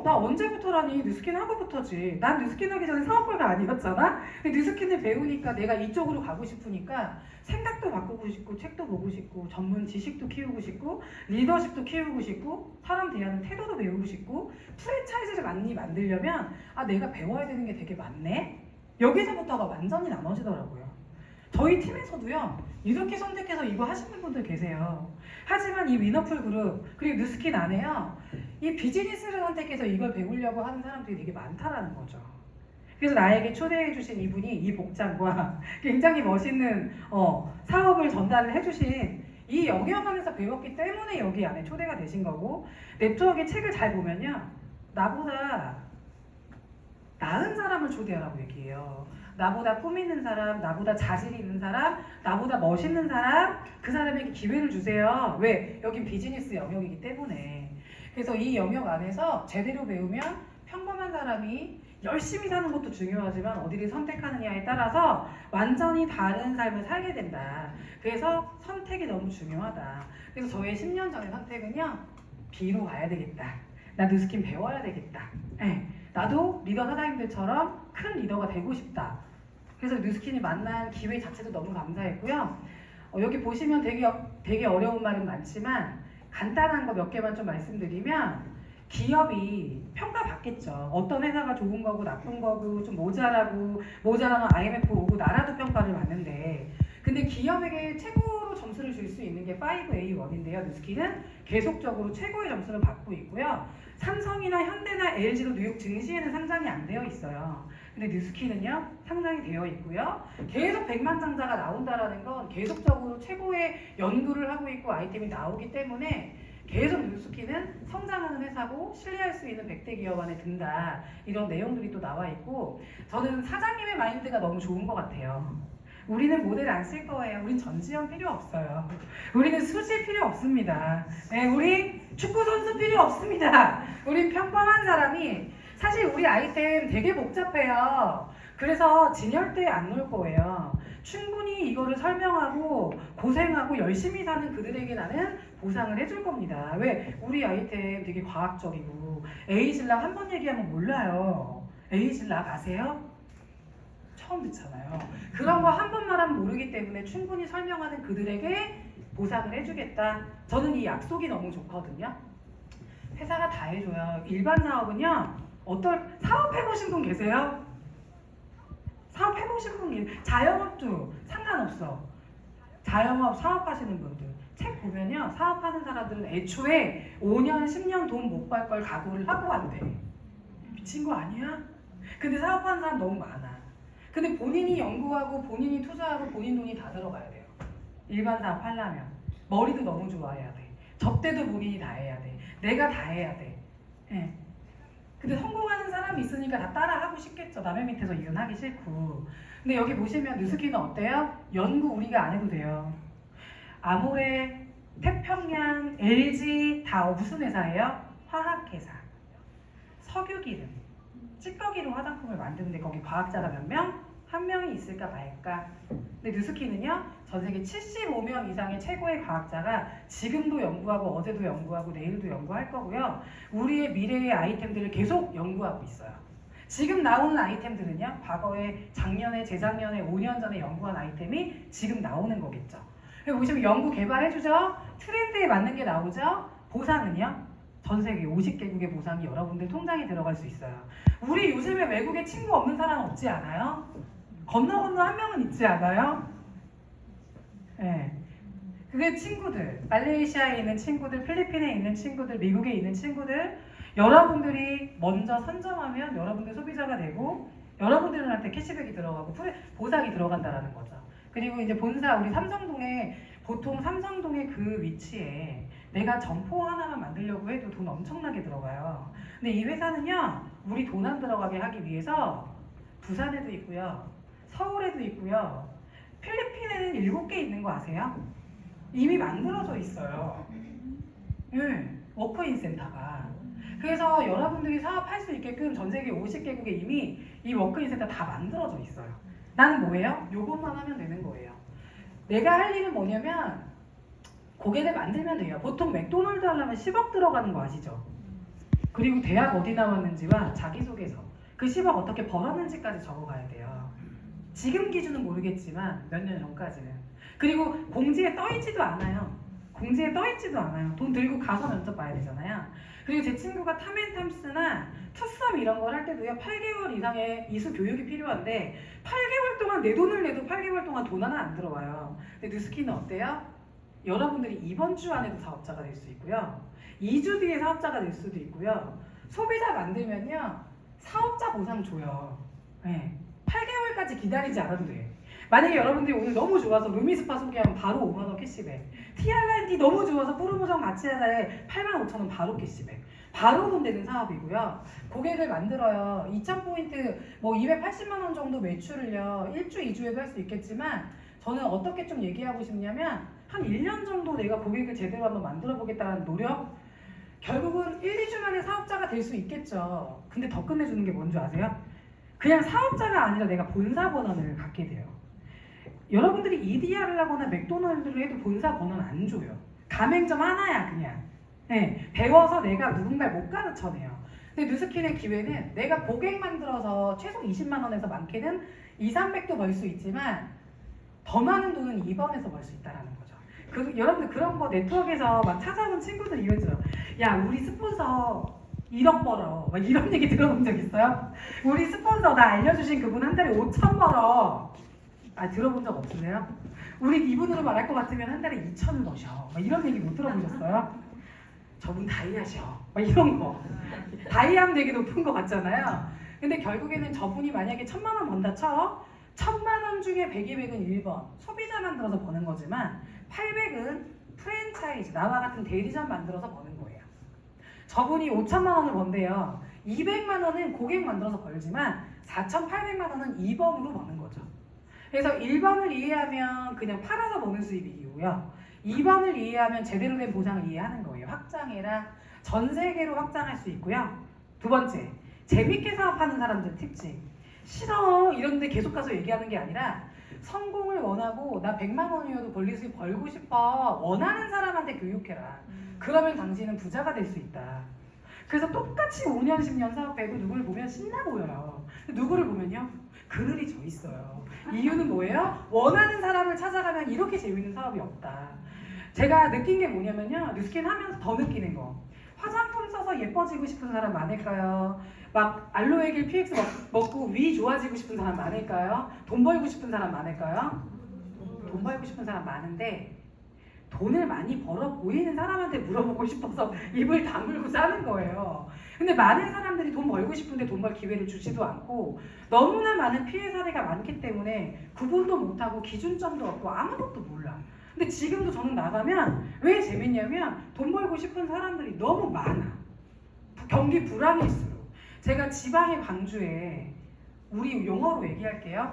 나 언제부터라니? 뉴스킨 하고부터지. 난 뉴스킨 하기 전에 사업가가 아니었잖아. 근데 뉴스킨을 배우니까 내가 이쪽으로 가고 싶으니까 생각도 바꾸고 싶고 책도 보고 싶고 전문 지식도 키우고 싶고 리더십도 키우고 싶고 사람 대하는 태도도 배우고 싶고 프랜차이즈를 많이 만들려면 아, 내가 배워야 되는 게 되게 많네. 여기서부터가 완전히 나눠지더라고요. 저희 팀에서도요. 이렇게 선택해서 이거 하시는 분들 계세요. 하지만 이 위너풀 그룹 그리고 뉴스킨 안에요. 이 비즈니스를 선택해서 이걸 배우려고 하는 사람들이 되게 많다라는 거죠. 그래서 나에게 초대해 주신 이분이 이 복장과 굉장히 멋있는 사업을 전달을 해주신 이 영역 안에서 배웠기 때문에 여기 안에 초대가 되신 거고 네트워크의 책을 잘 보면요. 나보다 나은 사람을 초대하라고 얘기해요. 나보다 꿈 있는 사람, 나보다 자질 있는 사람, 나보다 멋있는 사람, 그 사람에게 기회를 주세요. 왜? 여긴 비즈니스 영역이기 때문에. 그래서 이 영역 안에서 제대로 배우면 평범한 사람이 열심히 사는 것도 중요하지만 어디를 선택하느냐에 따라서 완전히 다른 삶을 살게 된다. 그래서 선택이 너무 중요하다. 그래서 저의 10년 전의 선택은요. B로 가야 되겠다. 나 뉴스킨 배워야 되겠다. 나도 리더 사장님들처럼 큰 리더가 되고 싶다. 그래서 뉴스킨이 만난 기회 자체도 너무 감사했고요. 여기 보시면 되게 어려운 말은 많지만 간단한 거 몇 개만 좀 말씀드리면 기업이 평가받겠죠. 어떤 회사가 좋은 거고 나쁜 거고 좀 모자라면 IMF 오고 나라도 평가를 받는데 근데 기업에게 최고로 점수를 줄 수 있는 게 5A1인데요. 뉴스킨은 계속적으로 최고의 점수를 받고 있고요. 삼성이나 현대나 LG도 뉴욕 증시에는 상장이 안 되어 있어요. 근데 뉴스킨은요 상장이 되어 있고요. 계속 백만장자가 나온다라는 건 계속적으로 최고의 연구를 하고 있고 아이템이 나오기 때문에 계속 뉴스킨은 성장하는 회사고 신뢰할 수 있는 100대 기업 안에 든다. 이런 내용들이 또 나와 있고 저는 사장님의 마인드가 너무 좋은 것 같아요. 우리는 모델 안 쓸 거예요. 우린 전지현 필요 없어요. 우리는 수지 필요 없습니다. 네, 우리 축구 선수 필요 없습니다. 우린 평범한 사람이 사실 우리 아이템 되게 복잡해요. 그래서 진열대에 안 놓을 거예요. 충분히 이거를 설명하고 고생하고 열심히 사는 그들에게 나는 보상을 해줄 겁니다. 왜? 우리 아이템 되게 과학적이고 에이즐락 한 번 얘기하면 몰라요. 에이즐락 아세요? 처음 듣잖아요. 그런 거 한 번만 하면 모르기 때문에 충분히 설명하는 그들에게 보상을 해주겠다. 저는 이 약속이 너무 좋거든요. 회사가 다 해줘요. 일반 사업은요. 사업해보신 분 계세요? 사업해보신 분 계세요? 자영업도 상관없어. 자영업 사업하시는 분들 책 보면요. 사업하는 사람들은 애초에 5년 10년 돈 못 벌 걸 각오를 하고 한대. 미친 거 아니야? 근데 사업하는 사람 너무 많아. 근데 본인이 연구하고 본인이 투자하고 본인 돈이 다 들어가야 돼요. 일반 사업 하려면 머리도 너무 좋아해야 돼. 접대도 본인이 다 해야 돼. 내가 다 해야 돼. 예. 근데 성공하는 사람이 있으니까 다 따라하고 싶겠죠. 남의 밑에서 일은 하기 싫고. 근데 여기 보시면 뉴스킨은 어때요? 연구 우리가 안 해도 돼요. 아모레, 태평양, LG 다 무슨 회사예요? 화학회사. 석유기름. 찌꺼기로 화장품을 만드는데 거기 과학자가 몇 명? 한 명이 있을까 말까. 근데 뉴스키는요, 전 세계 75명 이상의 최고의 과학자가 지금도 연구하고 어제도 연구하고 내일도 연구할 거고요. 우리의 미래의 아이템들을 계속 연구하고 있어요. 지금 나오는 아이템들은요, 과거에 작년에, 재작년에, 5년 전에 연구한 아이템이 지금 나오는 거겠죠. 여기 보시면 연구 개발해주죠. 트렌드에 맞는 게 나오죠. 보상은요, 전 세계 50개국의 보상이 여러분들 통장에 들어갈 수 있어요. 우리 요즘에 외국에 친구 없는 사람 없지 않아요? 건너 한 명은 있지 않아요? 네. 그게 친구들, 말레이시아에 있는 친구들, 필리핀에 있는 친구들, 미국에 있는 친구들, 여러분들이 먼저 선점하면 여러분들 소비자가 되고 여러분들한테 캐시백이 들어가고 보상이 들어간다라는 거죠. 그리고 이제 본사 우리 삼성동에 보통 삼성동의 그 위치에 내가 점포 하나만 만들려고 해도 돈 엄청나게 들어가요. 근데 이 회사는요, 우리 돈 안 들어가게 하기 위해서 부산에도 있고요, 서울에도 있고요, 필리핀에는 7개 있는 거 아세요? 이미 만들어져 있어요. 워크인 센터가. 그래서 여러분들이 사업할 수 있게끔 전 세계 50개국에 이미 이 워크인 센터 다 만들어져 있어요. 나는 뭐예요? 요것만 하면 되는 거예요. 내가 할 일은 뭐냐면 고객을 만들면 돼요. 보통 맥도날드 하려면 10억 들어가는 거 아시죠? 그리고 대학 어디 나왔는지와 자기소개서, 그 10억 어떻게 벌었는지까지 적어가야 돼요. 지금 기준은 모르겠지만 몇 년 전까지는. 그리고 공지에 떠있지도 않아요. 공지에 떠있지도 않아요. 돈 들고 가서 면접 봐야 되잖아요. 그리고 제 친구가 탐앤탐스나 투썸 이런 걸 할 때도요, 8개월 이상의 이수 교육이 필요한데 8개월 동안 내 돈을 내도 8개월 동안 돈 하나 안 들어와요. 근데 뉴스키는 어때요? 여러분들이 이번 주 안에도 사업자가 될 수 있고요, 2주 뒤에 사업자가 될 수도 있고요, 소비자 만들면요 사업자 보상 줘요. 네. 8개월까지 기다리지 않아도 돼. 만약에 여러분들이 오늘 너무 좋아서 루미스파 소개하면 바로 5만원 캐시백, TR9D 너무 좋아서 프로모션 같이 하자에 85,000원 바로 캐시백, 바로 돈 되는 사업이고요. 고객을 만들어요. 2,000포인트 뭐 280만원 정도 매출을요 1주 2주에도 할 수 있겠지만, 저는 어떻게 좀 얘기하고 싶냐면 한 1년 정도 내가 고객을 제대로 한번 만들어 보겠다는 노력, 결국은 1, 2주 만에 사업자가 될 수 있겠죠. 근데 더 끝내주는 게 뭔지 아세요? 그냥 사업자가 아니라 내가 본사 권한을 갖게 돼요. 여러분들이 EDR을 하거나 맥도날드를 해도 본사 권한 안 줘요. 가맹점 하나야 그냥. 네, 배워서 내가 누군가를 못 가르쳐내요. 근데 뉴스킨의 기회는 내가 고객 만들어서 최소 20만 원에서 많게는 2, 300도 벌 수 있지만 더 많은 돈은 2번에서 벌 수 있다는 거죠. 여러분들 그런 거 네트워크에서 막 찾아온 친구들 이러죠. 야, 우리 스폰서 1억 벌어. 막 이런 얘기 들어본 적 있어요? 우리 스폰서 나 알려주신 그분 한 달에 5천 벌어. 아, 들어본 적 없으세요? 우리 이분으로 말할 것 같으면 한 달에 2천을 버셔. 막 이런 얘기 못 들어보셨어요? 저분 다이아셔. 막 이런 거. 다이아는 되게 높은 거 같잖아요. 근데 결국에는 저분이 만약에 1,000만 원 번다 쳐. 1,000만 원 중에 100, 200은 1번. 소비자 만들어서 버는 거지만 800은 프랜차이즈, 나와 같은 대리점 만들어서 버는 거예요. 저분이 5천만 원을 번대요. 200만 원은 고객 만들어서 벌지만 4,800만 원은 2번으로 버는 거죠. 그래서 1번을 이해하면 그냥 팔아서 버는 수입이고요. 2번을 이해하면 제대로 된 보상을 이해하는 거예요. 확장해라. 전 세계로 확장할 수 있고요. 두 번째, 재밌게 사업하는 사람들 특징. 싫어 이런데 계속 가서 얘기하는 게 아니라 성공을 원하고 나 100만 원이어도 벌릴 수 벌고 싶어. 원하는 사람한테 교육해라. 그러면 당신은 부자가 될 수 있다. 그래서 똑같이 5년, 10년 사업해도 누구를 보면 신나 보여요. 누구를 보면요, 그늘이 져 있어요. 이유는 뭐예요? 원하는 사람을 찾아가면 이렇게 재밌는 사업이 없다. 제가 느낀 게 뭐냐면요, 뉴스킨 하면서 더 느끼는 거. 화장품 써서 예뻐지고 싶은 사람 많을까요? 막 알로에겔 PX 먹고 위 좋아지고 싶은 사람 많을까요? 돈 벌고 싶은 사람 많을까요? 돈 벌고 싶은 사람 많은데 돈을 많이 벌어 보이는 사람한테 물어보고 싶어서 입을 다물고 사는 거예요. 근데 많은 사람들이 돈 벌고 싶은데 돈 벌 기회를 주지도 않고 너무나 많은 피해 사례가 많기 때문에 구분도 못하고 기준점도 없고 아무것도 몰라. 근데 지금도 저는 나가면 왜 재밌냐면 돈 벌고 싶은 사람들이 너무 많아. 경기 불황일수록. 제가 지방의 광주에, 우리 용어로 얘기할게요,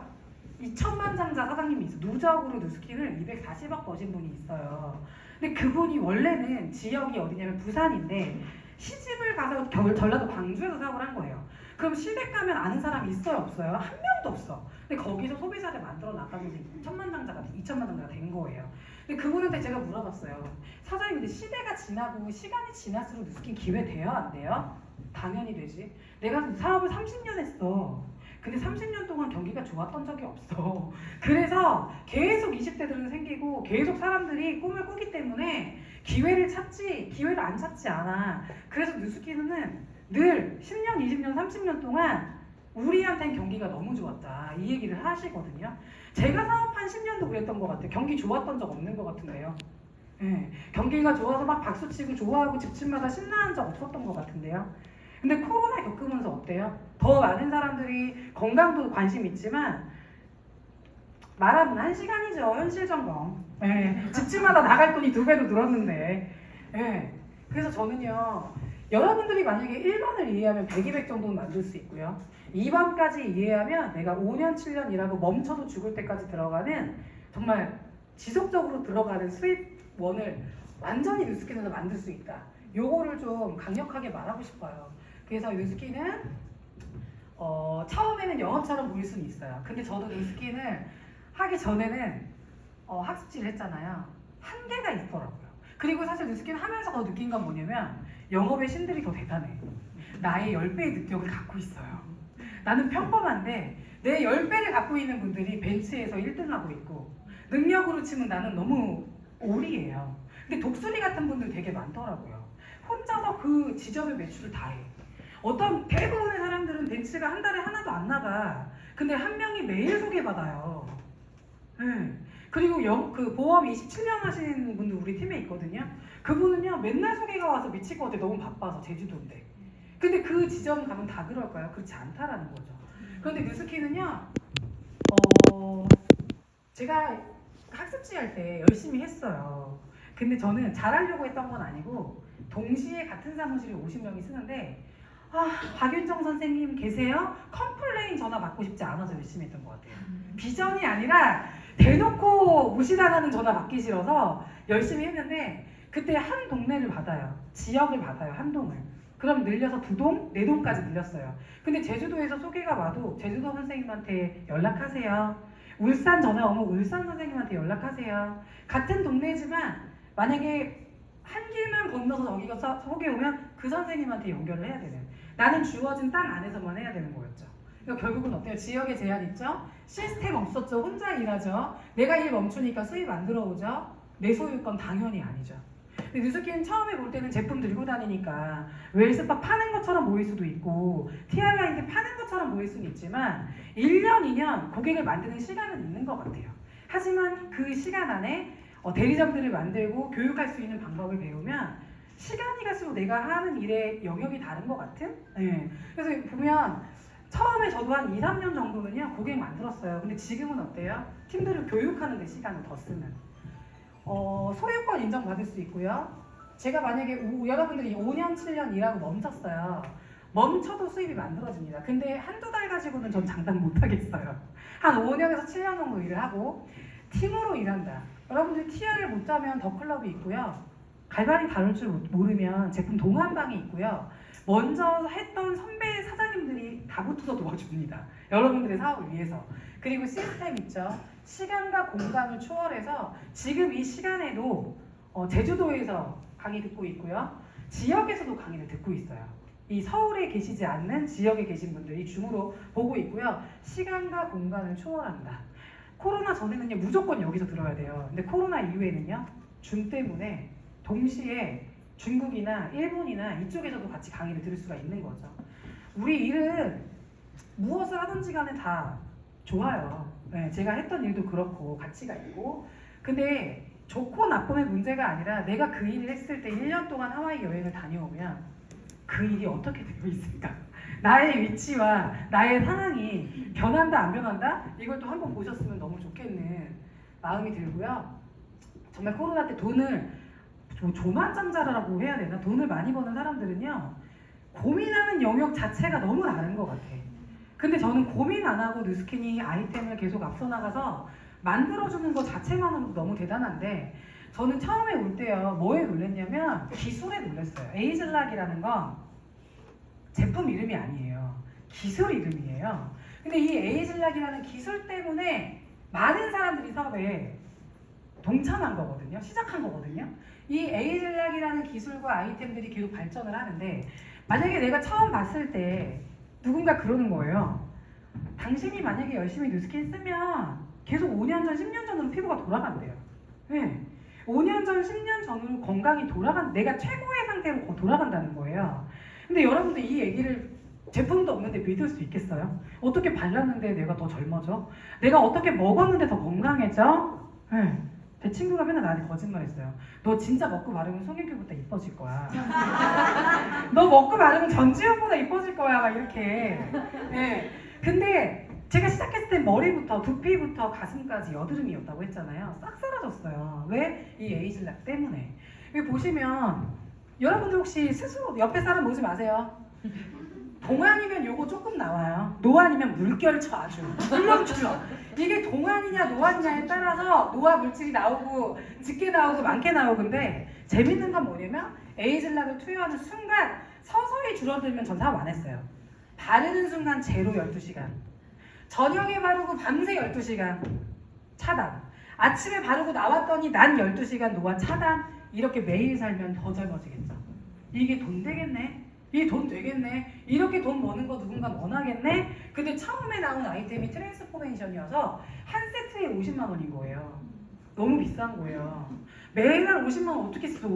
2천만장자 사장님이 있어요. 누적으로 뉴스킨을 240억 버신 분이 있어요. 근데 그분이 원래는 지역이 어디냐면 부산인데 시집을 가서 전라도 광주에서 사업을 한 거예요. 그럼 시댁 가면 아는 사람이 있어요, 없어요? 한 명도 없어. 근데 거기서 소비자를 만들어 나가면서 1000만장자가 2000만장자가 된 거예요. 근데 그분한테 제가 물어봤어요. 사장님, 근데 시대가 지나고 시간이 지날수록 뉴스킨 기회 돼요, 안 돼요? 당연히 되지. 내가 사업을 30년 했어. 근데 30년 동안 경기가 좋았던 적이 없어. 그래서 계속 20대들은 생기고 계속 사람들이 꿈을 꾸기 때문에 기회를 찾지, 기회를 안 찾지 않아. 그래서 뉴스킨은 늘 10년, 20년, 30년 동안 우리한테는 경기가 너무 좋았다, 이 얘기를 하시거든요. 제가 사업한 10년도 그랬던 것 같아요. 경기 좋았던 적 없는 것 같은데요. 네, 경기가 좋아서 막 박수치고 좋아하고 집집마다 신나한 적 없었던 것 같은데요. 근데 코로나 겪으면서 어때요? 더 많은 사람들이 건강도 관심 있지만 말하면 1시간이죠. 현실 점검. 네, 집집마다 나갈 돈이 2배로 늘었는데. 네, 그래서 저는요, 여러분들이 만약에 1번을 이해하면 100, 200 정도는 만들 수 있고요. 2번까지 이해하면 내가 5년, 7년 일하고 멈춰도 죽을 때까지 들어가는 정말 지속적으로 들어가는 수입원을 완전히 뉴스킨에서 만들 수 있다. 요거를 좀 강력하게 말하고 싶어요. 그래서 뉴스킨은 처음에는 영업처럼 보일 수는 있어요. 근데 저도 뉴스킨을 하기 전에는 학습지를 했잖아요. 한계가 있더라고요. 그리고 사실 뉴스킨 하면서 더 느낀 건 뭐냐면 영업의 신들이 더 대단해. 나의 10배의 능력을 갖고 있어요. 나는 평범한데 내 10배를 갖고 있는 분들이 벤츠에서 1등하고 있고 능력으로 치면 나는 너무 오리예요. 근데 독수리 같은 분들 되게 많더라고요. 혼자서 그 지점의 매출을 다 해. 어떤 대부분의 사람들은 벤츠가 한 달에 하나도 안 나가. 근데 한 명이 매일 소개받아요. 그리고 그 보험 27년 하시는 분도 우리 팀에 있거든요. 그분은요, 맨날 소개가 와서 미칠 것 같아. 너무 바빠서, 제주도인데. 근데 그 지점 가면 다 그럴까요? 그렇지 않다라는 거죠. 그런데 뉴스킨은요, 제가 학습지 할 때 열심히 했어요. 근데 저는 잘하려고 했던 건 아니고 동시에 같은 사무실에 50명이 쓰는데 박윤정 선생님 계세요? 컴플레인 전화 받고 싶지 않아서 열심히 했던 것 같아요. 비전이 아니라 대놓고 무시당하는 전화 받기 싫어서 열심히 했는데 그때 한 동네를 받아요. 지역을 받아요. 한 동을. 그럼 늘려서 2동, 4동까지 늘렸어요. 근데 제주도에서 소개가 와도 제주도 선생님한테 연락하세요. 울산 전화 오면 울산 선생님한테 연락하세요. 같은 동네지만 만약에 한 길만 건너서 저기가 소개 오면 그 선생님한테 연결을 해야 되는. 나는 주어진 땅 안에서만 해야 되는 거였죠. 그러니까 결국은 어때요? 지역에 제한 있죠? 시스템 없었죠? 혼자 일하죠? 내가 일 멈추니까 수입 안 들어오죠? 내 소유권 당연히 아니죠. 근데 뉴스킨 처음에 볼 때는 제품 들고 다니니까 웰스파 파는 것처럼 보일 수도 있고 TR라인드 파는 것처럼 보일 수는 있지만 1년, 2년 고객을 만드는 시간은 있는 것 같아요. 하지만 그 시간 안에 대리점들을 만들고 교육할 수 있는 방법을 배우면 시간이 갈수록 내가 하는 일의 영역이 다른 것 같은? 네. 그래서 보면 처음에 저도 한 2, 3년 정도는요 고객 만들었어요. 근데 지금은 어때요? 팀들을 교육하는 데 시간을 더 쓰는. 소유권 인정받을 수 있고요. 제가 만약에 여러분들이 5년, 7년 일하고 멈췄어요. 멈춰도 수입이 만들어집니다. 근데 한두 달 가지고는 전 장담 못 하겠어요. 한 5년에서 7년 정도 일을 하고 팀으로 일한다. 여러분들이 TR을 못 짜면 더클럽이 있고요. 갈바리 다룰 줄 모르면 제품 동안방이 있고요. 먼저 했던 선배 사장님들이 다 붙어서 도와줍니다. 여러분들의 사업을 위해서. 그리고 시스템 있죠. 시간과 공간을 초월해서 지금 이 시간에도 제주도에서 강의 듣고 있고요. 지역에서도 강의를 듣고 있어요. 이 서울에 계시지 않는 지역에 계신 분들이 줌으로 보고 있고요. 시간과 공간을 초월한다. 코로나 전에는요 무조건 여기서 들어야 돼요. 근데 코로나 이후에는요 줌 때문에 동시에 중국이나 일본이나 이쪽에서도 같이 강의를 들을 수가 있는 거죠. 우리 일은 무엇을 하든지 간에 다 좋아요. 네, 제가 했던 일도 그렇고 가치가 있고. 근데 좋고 나쁨의 문제가 아니라 내가 그 일을 했을 때 1년 동안 하와이 여행을 다녀오면 그 일이 어떻게 되고 있을까? 나의 위치와 나의 상황이 변한다 안 변한다? 이걸 또 한번 보셨으면 너무 좋겠는 마음이 들고요. 정말 코로나 때 돈을 조만장자라고 해야 되나? 돈을 많이 버는 사람들은요 고민하는 영역 자체가 너무 다른 것 같아. 근데 저는 고민 안 하고 뉴스킨이 아이템을 계속 앞서 나가서 만들어주는 것 자체만으로도 너무 대단한데 저는 처음에 올 때요 뭐에 놀랐냐면 기술에 놀랐어요. 에이즐락이라는 건 제품 이름이 아니에요. 기술 이름이에요. 근데 이 에이즐락이라는 기술 때문에 많은 사람들이 사업에 동참한 거거든요. 시작한 거거든요. 이 에이즐락이라는 기술과 아이템들이 계속 발전을 하는데 만약에 내가 처음 봤을 때 누군가 그러는 거예요. 당신이 만약에 열심히 누스킨 쓰면 계속 5년 전, 10년 전으로 피부가 돌아간대요. 네. 5년 전, 10년 전으로 건강이 내가 최고의 상태로 돌아간다는 거예요. 근데 여러분들 이 얘기를 제품도 없는데 믿을 수 있겠어요? 어떻게 발랐는데 내가 더 젊어져? 내가 어떻게 먹었는데 더 건강해져? 네. 제 친구가 맨날 나한테 거짓말했어요. 너 진짜 먹고 바르면 송혜교보다 이뻐질 거야. 너 먹고 바르면 전지현보다 이뻐질 거야. 막 이렇게. 네. 근데 제가 시작했을 때 머리부터 두피부터 가슴까지 여드름이었다고 했잖아요. 싹 사라졌어요. 왜? 이 에이즐락 때문에. 여기 보시면 여러분들 혹시 스스로 옆에 사람 보지 마세요. 동안이면 요거 조금 나와요. 노안이면 물결쳐 아주 출렁출렁. 이게 동안이냐 노안이냐에 따라서 노화 물질이 나오고 짙게 나오고 많게 나오고. 근데 재밌는 건 뭐냐면 에이즐락을 투여하는 순간 서서히 줄어들면 전 사업 안 했어요. 바르는 순간 제로 12시간, 저녁에 바르고 밤새 12시간 차단, 아침에 바르고 나왔더니 난 12시간 노화 차단. 이렇게 매일 살면 더 젊어지겠죠. 이게 돈 되겠네? 이게 돈 되겠네? 이렇게 돈 버는 거 누군가 원하겠네? 근데 처음에 나온 아이템이 트랜스포메이션이어서 한 세트에 50만 원인 거예요. 너무 비싼 거예요. 매달 50만 원 어떻게 써?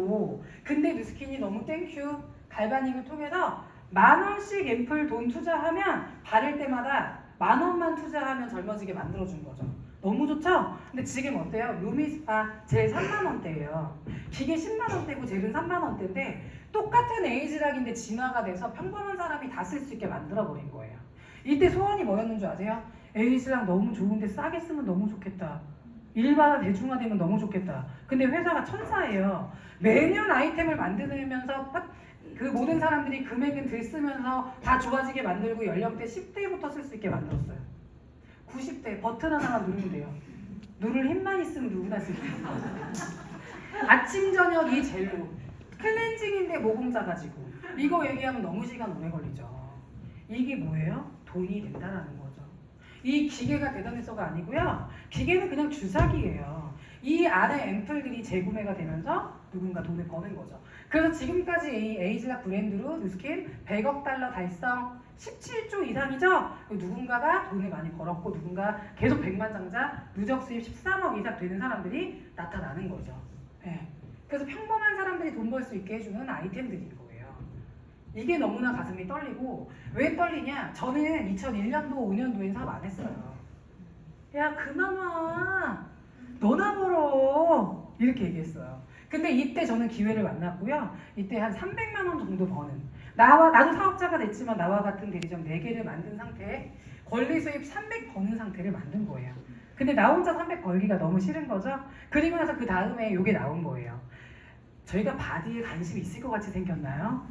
근데 누스킨이 너무 땡큐 갈바닉을 통해서 10,000원씩 앰플 돈 투자하면 바를 때마다 10,000원만 투자하면 젊어지게 만들어준 거죠. 너무 좋죠? 근데 지금 어때요? 루미스파 젤 3만원대예요. 기계 10만원대고 젤은 3만원대인데 똑같은 에이즐락인데 진화가 돼서 평범한 사람이 다 쓸 수 있게 만들어버린 거예요. 이때 소원이 뭐였는 줄 아세요? 에이즐락 너무 좋은데 싸게 쓰면 너무 좋겠다. 일반화 대중화되면 너무 좋겠다. 근데 회사가 천사예요. 매년 아이템을 만드면서 그 모든 사람들이 금액은 들쓰면서 다 좋아지게 만들고 연령대 10대부터 쓸 수 있게 만들었어요. 90대 버튼 하나만 누르면 돼요. 누를 힘만 있으면 누구나 쓸 수 있어요. 아침 저녁 이 젤로 클렌징인데 모공 작아지고 이거 얘기하면 너무 시간 오래 걸리죠. 이게 뭐예요? 돈이 된다는 거죠. 이 기계가 대단해서가 아니고요. 기계는 그냥 주사기예요. 이 안에 앰플들이 재구매가 되면서 누군가 돈을 버는 거죠. 그래서 지금까지 이 에이즐락 브랜드로 누스킨 100억 달러 달성 17조 이상이죠? 누군가가 돈을 많이 벌었고 누군가 계속 백만장자 누적 수입 13억 이상 되는 사람들이 나타나는 거죠. 네. 그래서 평범한 사람들이 돈 벌 수 있게 해주는 아이템들인 거예요. 이게 너무나 가슴이 떨리고 왜 떨리냐? 저는 2001년도 5년도엔 사업 안 했어요. 야 그만 와. 너나 벌어. 이렇게 얘기했어요. 근데 이때 저는 기회를 만났고요. 이때 한 300만 원 정도 버는 나도 사업자가 됐지만 나와 같은 대리점 4개를 만든 상태에 권리 수입 300 버는 상태를 만든 거예요. 근데 나 혼자 300 벌기가 너무 싫은 거죠. 그리고 나서 그 다음에 이게 나온 거예요. 저희가 바디에 관심이 있을 것 같이 생겼나요?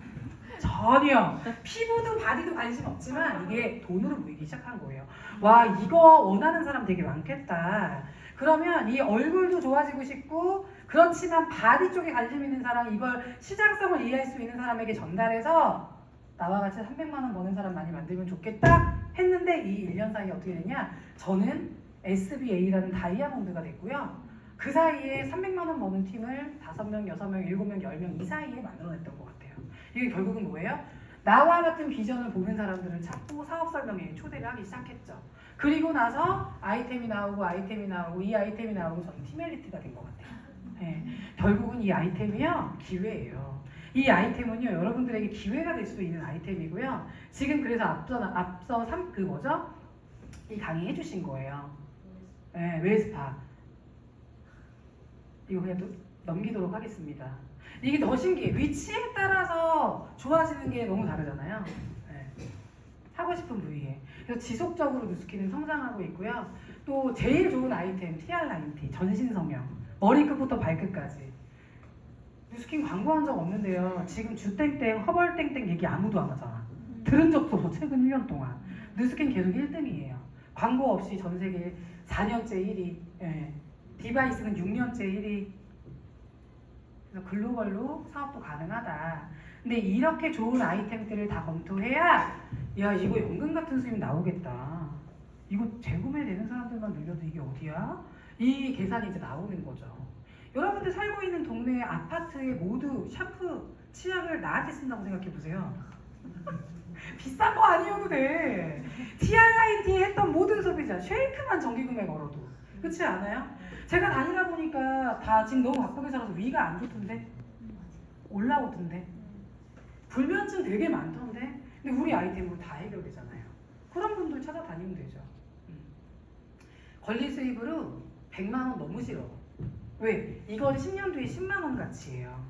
전혀. 피부도 바디도 관심 없지만 이게 돈으로 보이기 시작한 거예요. 와 이거 원하는 사람 되게 많겠다. 그러면 이 얼굴도 좋아지고 싶고 그렇지만 바디 쪽에 관심 있는 사람, 이걸 시장성을 이해할 수 있는 사람에게 전달해서 나와 같이 300만 원 버는 사람 많이 만들면 좋겠다 했는데 이 1년 사이에 어떻게 됐냐? 저는 SBA라는 다이아몬드가 됐고요. 그 사이에 300만 원 버는 팀을 5명, 6명, 7명, 10명 이 사이에 만들어냈던 것 같아요. 이게 결국은 뭐예요? 나와 같은 비전을 보는 사람들을 찾고 사업 설명회에 초대를 하기 시작했죠. 그리고 나서 아이템이 나오고 이 아이템이 나오고 저는 팀엘리트가 된 것 같아요. 네. 결국은 이 아이템이요 기회예요. 이 아이템은요 여러분들에게 기회가 될 수 있는 아이템이고요. 지금 그래서 앞서 이 강의 해주신 거예요. 네, 웨스파 이거 그냥 넘기도록 하겠습니다. 이게 더 신기해. 위치에 따라서 좋아지는 게 너무 다르잖아요. 네. 하고 싶은 부위에. 그래서 지속적으로 누스킨은 성장하고 있고요. 또 제일 좋은 아이템 TR90 전신 성형. 머리끝부터 발끝까지. 누스킨 광고한 적 없는데요. 지금 주땡땡, 허벌땡땡 얘기 아무도 안 하잖아. 들은 적도 없어. 최근 1년 동안. 누스킨 계속 1등이에요. 광고 없이 전 세계 4년째 1위. 예. 디바이스는 6년째 1위. 그래서 글로벌로 사업도 가능하다. 근데 이렇게 좋은 아이템들을 다 검토해야 야 이거 연금 같은 수입 나오겠다. 이거 재구매되는 사람들만 늘려도 이게 어디야? 이 계산이 이제 나오는 거죠. 여러분들 살고 있는 동네 아파트에 모두 샤프 치약을 나한테 쓴다고 생각해 보세요. 비싼 거 아니어도 돼. TRIT 했던 모든 소비자 쉐이크만 정기구매 걸어도 그렇지 않아요? 제가 다니다 보니까 다 지금 너무 바쁘게 살아서 위가 안 좋던데 올라오던데 불면증 되게 많던데 근데 우리 아이템으로 다 해결되잖아요. 그런 분들 찾아다니면 되죠. 권리 수입으로 100만 원 너무 싫어. 왜? 이거를 10년 뒤에 10만 원 가치예요.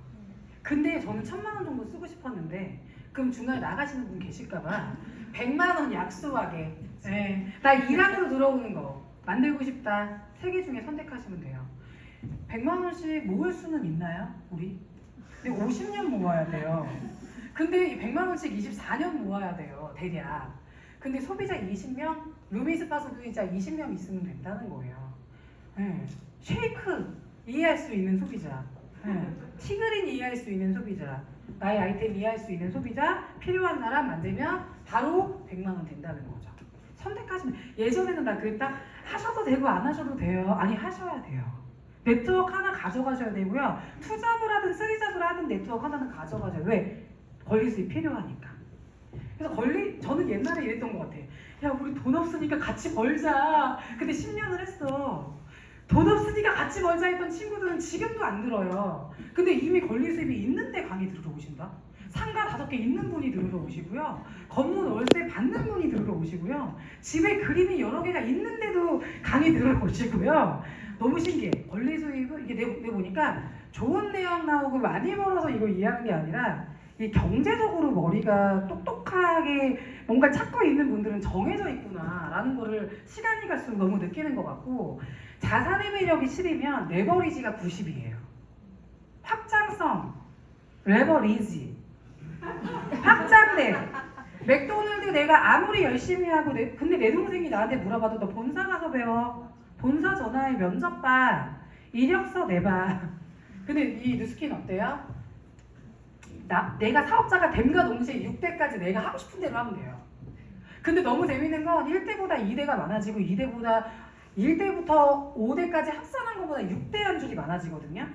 근데 저는 1000만 원 정도 쓰고 싶었는데 그럼 중간에 나가시는 분 계실까봐 100만 원 약소하게 나 1학으로 들어오는 거 만들고 싶다. 3개 중에 선택하시면 돼요. 100만 원씩 모을 수는 있나요? 우리? 근데 50년 모아야 돼요. 근데 이 100만 원씩 24년 모아야 돼요. 대략. 근데 소비자 20명, 루미스파 소비자 20명 있으면 된다는 거예요. 쉐이크 이해할 수 있는 소비자, 티그린 이해할 수 있는 소비자, 나의 아이템 이해할 수 있는 소비자, 필요한 나라 만들면 바로 100만 원 된다는 거죠. 선택하시면 예전에는 나 그랬다 하셔도 되고 안 하셔도 돼요. 아니 하셔야 돼요. 네트워크 하나 가져가셔야 되고요. 투잡을 하든 쓰리잡을 하든 네트워크 하나는 가져가셔야 돼요. 왜? 권리 수입 필요하니까. 그래서 저는 옛날에 이랬던 것 같아. 야 우리 돈 없으니까 같이 벌자. 근데 10년을 했어. 돈 없으니까 같이 벌자 했던 친구들은 지금도 안 들어요. 근데 이미 권리 수입이 있는데 강의 들으러 오신다. 상가 5개 있는 분이 들으러 오시고요. 건물 월세 받는 분이 들으러 오시고요. 집에 그림이 여러 개가 있는데도 강의 들으러 오시고요. 너무 신기해. 권리 수입은 이게 내 보니까 좋은 내용 나오고 많이 벌어서 이거 이해하는 게 아니라 이 경제적으로 머리가 똑똑하게 뭔가 찾고 있는 분들은 정해져 있구나라는 거를 시간이 갈수록 너무 느끼는 것 같고 자산의 매력이 10이면 레버리지가 90이에요. 확장성, 레버리지, 확장돼. 맥도날드 내가 아무리 열심히 하고 근데 내 동생이 나한테 물어봐도 너 본사 가서 배워. 본사 전화해 면접 봐. 이력서 내봐. 근데 이 누스킨 어때요? 내가 사업자가 됨과 동시에 6대까지 내가 하고 싶은 대로 하면 돼요. 근데 너무 재밌는 건 1대보다 2대가 많아지고 1대부터 5대까지 합산한 것보다 6대 연줄이 많아지거든요.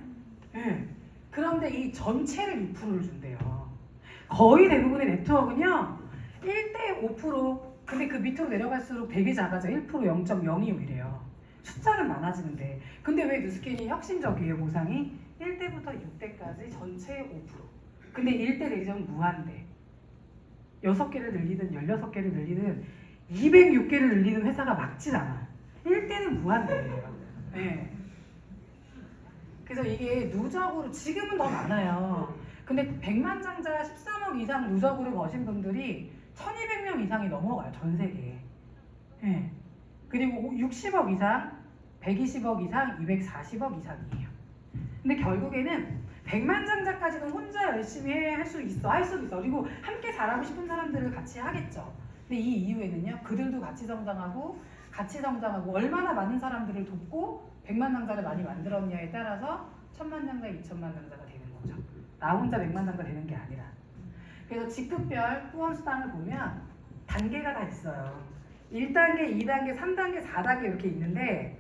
그런데 이 전체를 6%를 준대요. 거의 대부분의 네트워크는요 1대 5%. 근데 그 밑으로 내려갈수록 되게 작아져. 1% 0.025이래요. 숫자는 많아지는데 근데 왜 누스킨이 혁신적이에요? 보상이 1대부터 6대까지 전체 5%. 근데 1대 내리자면 무한대. 6개를 늘리든 16개를 늘리든 206개를 늘리는 회사가 막진 않아. 1대는 무한대예요. 네. 그래서 이게 누적으로 지금은 더 많아요. 근데 100만 장자 13억 이상 누적으로 버신 분들이 1200명 이상이 넘어가요. 전 세계에. 네. 그리고 60억 이상, 120억 이상, 240억 이상이에요. 근데 결국에는 100만 장자까지는 혼자 열심히 할 수 있어. 그리고 함께 잘하고 싶은 사람들을 같이 하겠죠. 근데 이 이후에는요. 그들도 같이 성장하고 얼마나 많은 사람들을 돕고 100만 장자를 많이 만들었냐에 따라서 1000만 장자, 2000만 장자가 되는 거죠. 나 혼자 100만 장자 되는 게 아니라. 그래서 직급별 후원수당을 보면 단계가 다 있어요. 1단계, 2단계, 3단계, 4단계 이렇게 있는데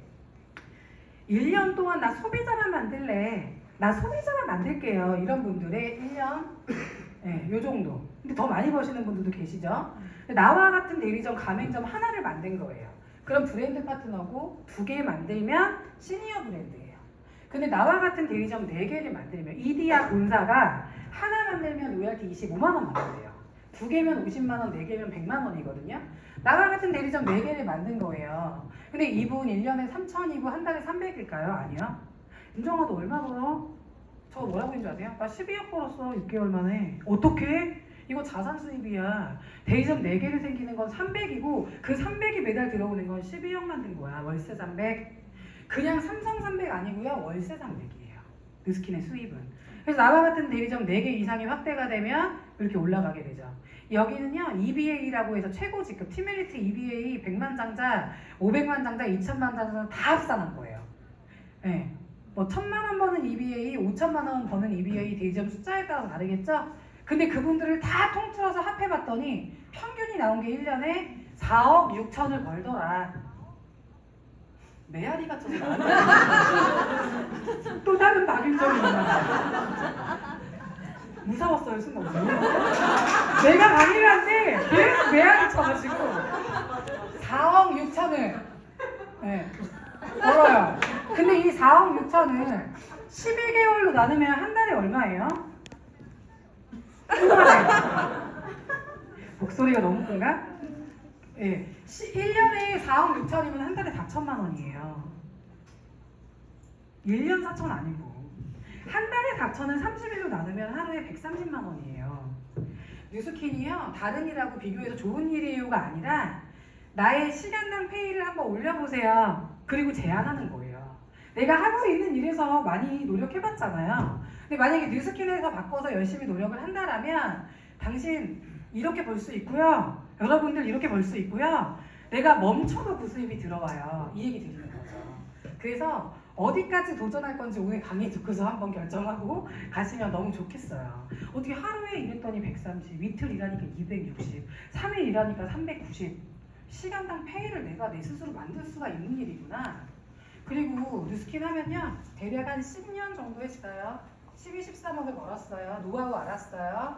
1년 동안 나 소비자만 만들래. 나 소비자만 만들게요. 이런 분들의 1년 요 정도. 근데 더 많이 버시는 분들도 계시죠. 나와 같은 대리점, 가맹점 하나를 만든 거예요. 그럼 브랜드 파트너고 2개 만들면 시니어 브랜드예요. 근데 나와 같은 대리점 4개를 만들면 이디야 본사가 하나 만들면 로열티 25만 원 나온대요. 2개면 50만 원, 4개면 100만 원이거든요. 나와 같은 대리점 4개를 만든 거예요. 근데 이분 1년에 3,000이고 한 달에 300일까요? 아니요. 윤정아도 얼마 벌어? 저 뭐라고 했는 줄 아세요? 나 12억 벌었어 6개월 만에. 어떻게? 이거 자산 수입이야. 대리점 4개를 생기는 건 300이고 그 300이 매달 들어오는 건 12억 만든 거야. 월세 300. 그냥 삼성 300 아니고요. 월세 300이에요. 누스킨의 수입은. 그래서 나와 같은 대리점 4개 이상이 확대가 되면 이렇게 올라가게 되죠. 여기는요. EBA라고 해서 최고 직급 티메리트 EBA 100만 장자, 500만 장자, 2000만 장자 다 합산한 거예요. 네. 뭐 1000만 원 버는 EBA, 5천만 원 버는 EBA 대리점 숫자에 따라서 다르겠죠? 근데 그분들을 다 통틀어서 합해봤더니 평균이 나온 게 1년에 4억 6천을 벌더라. 메아리 같아서 나한테 또 다른 낙인점이 있나. 무서웠어요, 순간. 내가 강의를 하는데 계속 메아리 쳐가지고 4억 6천을 네, 벌어요. 근데 이 4억 6천을 11개월로 나누면 한 달에 얼마예요? 목소리가 너무 큰가? 예, 1년에 4억 6천이면 한 달에 4천만 원이에요. 1년 4천 아니고 한 달에 4천을 30일로 나누면 하루에 130만 원이에요. 뉴스킨이요, 다른 일하고 비교해서 좋은 일이에요가 아니라 나의 시간당 페이를 한번 올려보세요. 그리고 제안하는 거예요. 내가 하고 있는 일에서 많이 노력해봤잖아요. 근데 만약에 뉴스킨에서 바꿔서 열심히 노력을 한다라면 당신 이렇게 벌 수 있고요. 여러분들 이렇게 벌 수 있고요. 내가 멈춰도 그 수입이 들어와요. 이 얘기 드리는 거죠. 그래서 어디까지 도전할 건지 오늘 강의 듣고서 한번 결정하고 가시면 너무 좋겠어요. 어떻게 하루에 일했더니 130, 이틀 일하니까 260, 3일 일하니까 390. 시간당 페이를 내가 내 스스로 만들 수가 있는 일이구나. 그리고 뉴스킨 하면요, 대략 한 10년 정도 했어요. 12, 13억을 벌었어요. 노하우 알았어요.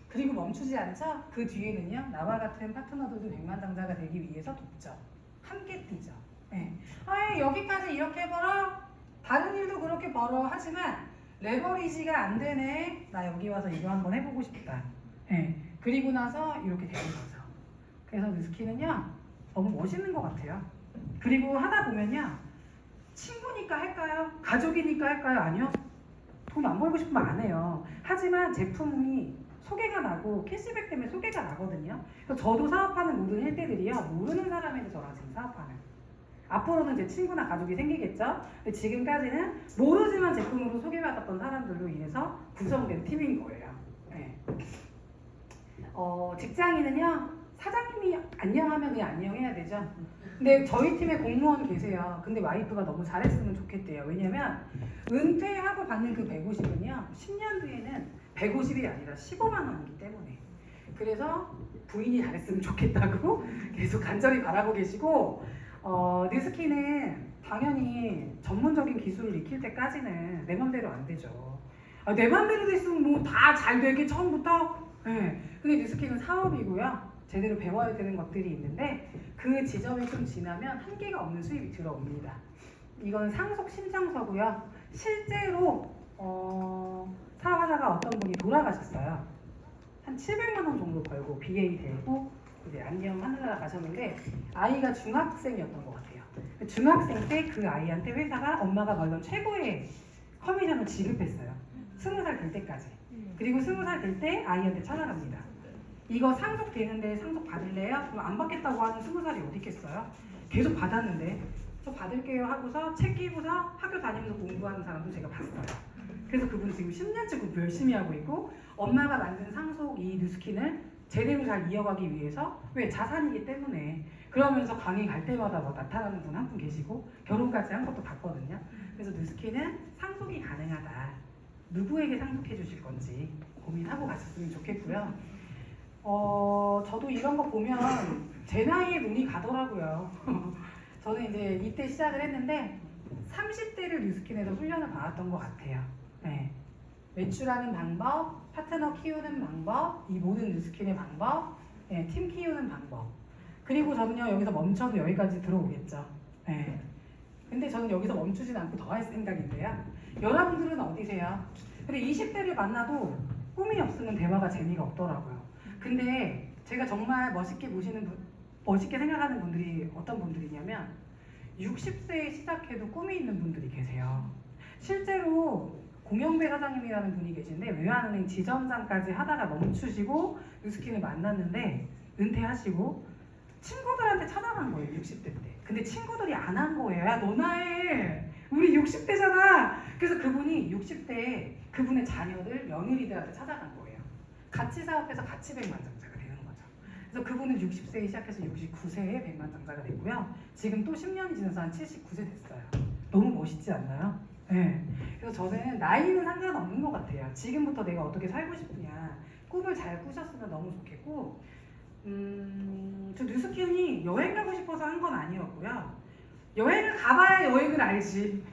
그리고 멈추지 않죠? 그 뒤에는요, 나와 같은 파트너들도 백만장자가 되기 위해서 돕죠. 함께 뛰죠. 네. 여기까지 이렇게 벌어? 다른 일도 그렇게 벌어. 하지만 레버리지가 안 되네. 나 여기 와서 이거 한번 해보고 싶다. 네. 그리고 나서 이렇게 되는 거죠. 그래서 뉴스킨은요, 너무 멋있는 것 같아요. 그리고 하다 보면요, 친구니까 할까요? 가족이니까 할까요? 아니요. 돈 안 벌고 싶으면 안 해요. 하지만 제품이 소개가 나고 캐시백 때문에 소개가 나거든요. 그래서 저도 사업하는 모든 일대들이요, 모르는 사람에게 저랑 지금 사업하는. 앞으로는 제 친구나 가족이 생기겠죠. 근데 지금까지는 모르지만 제품으로 소개받았던 사람들로 인해서 구성된 팀인 거예요. 네. 직장인은요, 사장님이 안녕하면 그냥 안녕해야 되죠. 근데 저희 팀에 공무원 계세요. 근데 와이프가 너무 잘했으면 좋겠대요. 왜냐면 은퇴하고 받는 그 150은요, 10년 뒤에는 150이 아니라 15만 원이기 때문에. 그래서 부인이 잘했으면 좋겠다고 계속 간절히 바라고 계시고, 뉴스킨은 당연히 전문적인 기술을 익힐 때까지는 내 맘대로 안 되죠. 내 맘대로 됐으면 뭐 다 잘 되게 처음부터. 네. 근데 뉴스킨은 사업이고요, 제대로 배워야 되는 것들이 있는데 그 지점이 좀 지나면 한계가 없는 수입이 들어옵니다. 이건 상속 신청서고요. 실제로 사업하다가 어떤 분이 돌아가셨어요. 한 700만 원 정도 벌고 BA 되고 이제 안녕 하늘나라 가셨는데 아이가 중학생이었던 것 같아요. 중학생 때 그 아이한테 회사가 엄마가 벌던 최고의 커미션을 지급했어요. 20살 될 때까지. 그리고 20살 될 때 아이한테 찾아갑니다. 이거 상속 되는데 상속 받을래요? 그럼 안 받겠다고 하는 20살이 어디 있겠어요? 계속 받았는데 저 받을게요 하고서 책 끼고서 학교 다니면서 공부하는 사람도 제가 봤어요. 그래서 그분 지금 10년째 공부 열심히 하고 있고, 엄마가 만든 상속 이 뉴스킨을 제대로 잘 이어가기 위해서, 왜? 자산이기 때문에. 그러면서 강의 갈 때마다 뭐 나타나는 분 한 분 계시고 결혼까지 한 것도 봤거든요. 그래서 뉴스킨은 상속이 가능하다. 누구에게 상속해 주실 건지 고민하고 가셨으면 좋겠고요. 저도 이런 거 보면 제 나이에 눈이 가더라고요. 저는 이제 이때 시작을 했는데 30대를 뉴스킨에서 훈련을 받았던 것 같아요. 네. 매출하는 방법, 파트너 키우는 방법, 이 모든 뉴스킨의 방법, 네, 팀 키우는 방법. 그리고 저는요, 여기서 멈춰도 여기까지 들어오겠죠. 네. 근데 저는 여기서 멈추진 않고 더 할 생각인데요. 여러분들은 어디세요? 근데 20대를 만나도 꿈이 없으면 대화가 재미가 없더라고요. 근데 제가 정말 멋있게 멋있게 생각하는 분들이 어떤 분들이냐면 60세에 시작해도 꿈이 있는 분들이 계세요. 실제로 공영배 사장님이라는 분이 계신데 외환은행 지점장까지 하다가 멈추시고 뉴스킨을 만났는데 은퇴하시고 친구들한테 찾아간 거예요. 60대 때. 근데 친구들이 안 한 거예요. 야, 너나 해. 우리 60대잖아. 그래서 그분이 60대에 그분의 자녀들, 며느리들한테 찾아간 거예요. 같이 사업해서 같이 백만장자가 되는 거죠. 그래서 그분은 60세에 시작해서 69세에 백만장자가 됐고요. 지금 또 10년이 지나서 한 79세 됐어요. 너무 멋있지 않나요? 네. 그래서 저는 나이는 상관없는 것 같아요. 지금부터 내가 어떻게 살고 싶으냐. 꿈을 잘 꾸셨으면 너무 좋겠고, 저 뉴스킨이 여행 가고 싶어서 한 건 아니었고요. 여행을 가봐야 여행을 알지.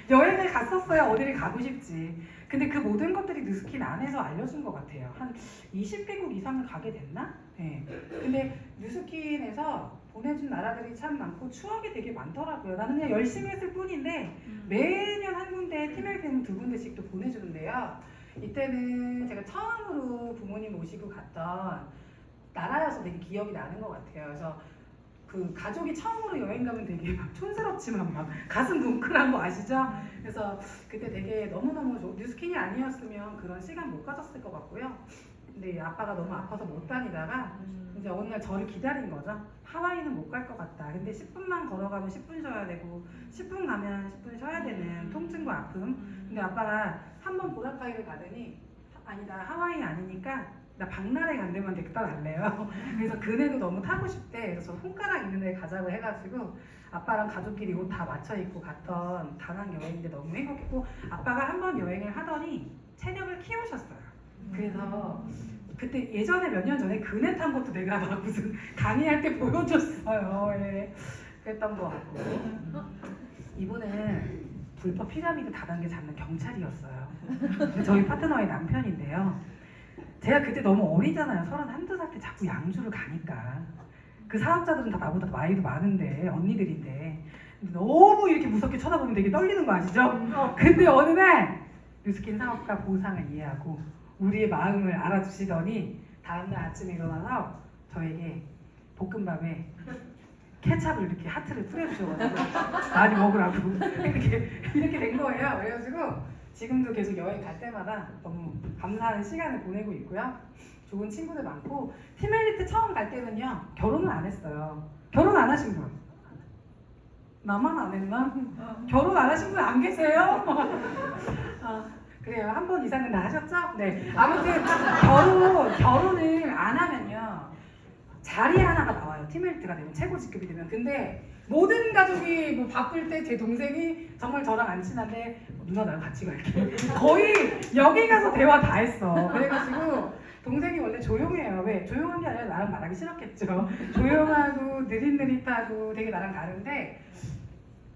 여행을 갔었어야 어디를 가고 싶지. 근데 그 모든 것들이 뉴스킨 안에서 알려준 것 같아요. 한 20개국 이상을 가게 됐나? 네. 근데 뉴스킨에서 보내준 나라들이 참 많고 추억이 되게 많더라고요. 나는 그냥 열심히 했을 뿐인데 매년 한 군데, 팀을 되면 2군데씩 또 보내주는데요. 이때는 제가 처음으로 부모님 모시고 갔던 나라여서 되게 기억이 나는 것 같아요. 그래서 그 가족이 처음으로 여행 가면 되게 막 촌스럽지만 막 가슴 뭉클한 거 아시죠? 그래서 그때 되게 너무너무 뉴스킨이 아니었으면 그런 시간 못 가졌을 것 같고요. 근데 아빠가 너무 아파서 못 다니다가 이제 어느 날 저를 기다린 거죠. 하와이는 못 갈 것 같다. 근데 10분만 걸어가면 10분 쉬어야 되고 10분 가면 10분 쉬어야 되는 통증과 아픔. 근데 아빠가 한번 보라카이를 가더니 아니다, 하와이 아니니까 나 박람회 간 데만 데리다 달래요. 그래서 그네도 너무 타고 싶대. 그래서 손가락 있는 데 가자고 해가지고 아빠랑 가족끼리 옷 다 맞춰 입고 갔던 다낭 여행인데 너무 행복했고, 아빠가 한번 여행을 하더니 체력을 키우셨어요. 그래서 그때 예전에 몇 년 전에 그네 탄 것도 내가 막 무슨 강의할 때 보여줬어요. 예. 그랬던 것 같고, 이분은 불법 피라미드 다단계 잡는 경찰이었어요. 저희 파트너의 남편인데요. 제가 그때 너무 어리잖아요. 31~2살 때 자꾸 양주를 가니까. 그 사업자들은 다 나보다 나이도 많은데, 언니들인데. 근데 너무 이렇게 무섭게 쳐다보면 되게 떨리는 거 아시죠? 근데 어느 날 뉴스킨 사업가 보상을 이해하고 우리의 마음을 알아주시더니 다음날 아침에 일어나서 저에게 볶음밥에 케찹을 이렇게 하트를 뿌려주셔가지고 많이 먹으라고 이렇게 된 거예요. 그래가지고 지금도 계속 여행 갈 때마다 너무 감사한 시간을 보내고 있고요. 좋은 친구들 많고, 팀엘리트 처음 갈 때는요 결혼을 안 했어요. 결혼 안 하신 분? 나만 안 했나? 결혼 안 하신 분 안 계세요? 그래요. 한 번 이상은 다 하셨죠? 네. 아무튼 결혼을 안 하면요 자리 하나가 나와요. 팀멜트가 되면, 최고 직급이 되면. 근데 모든 가족이 뭐 바쁠 때 제 동생이 정말 저랑 안 친한데 누나 나랑 같이 갈게. 거의 여기 가서 대화 다 했어. 그래가지고 동생이 원래 조용해요. 왜? 조용한 게 아니라 나랑 말하기 싫었겠죠. 조용하고 느릿느릿하고 되게 나랑 다른데,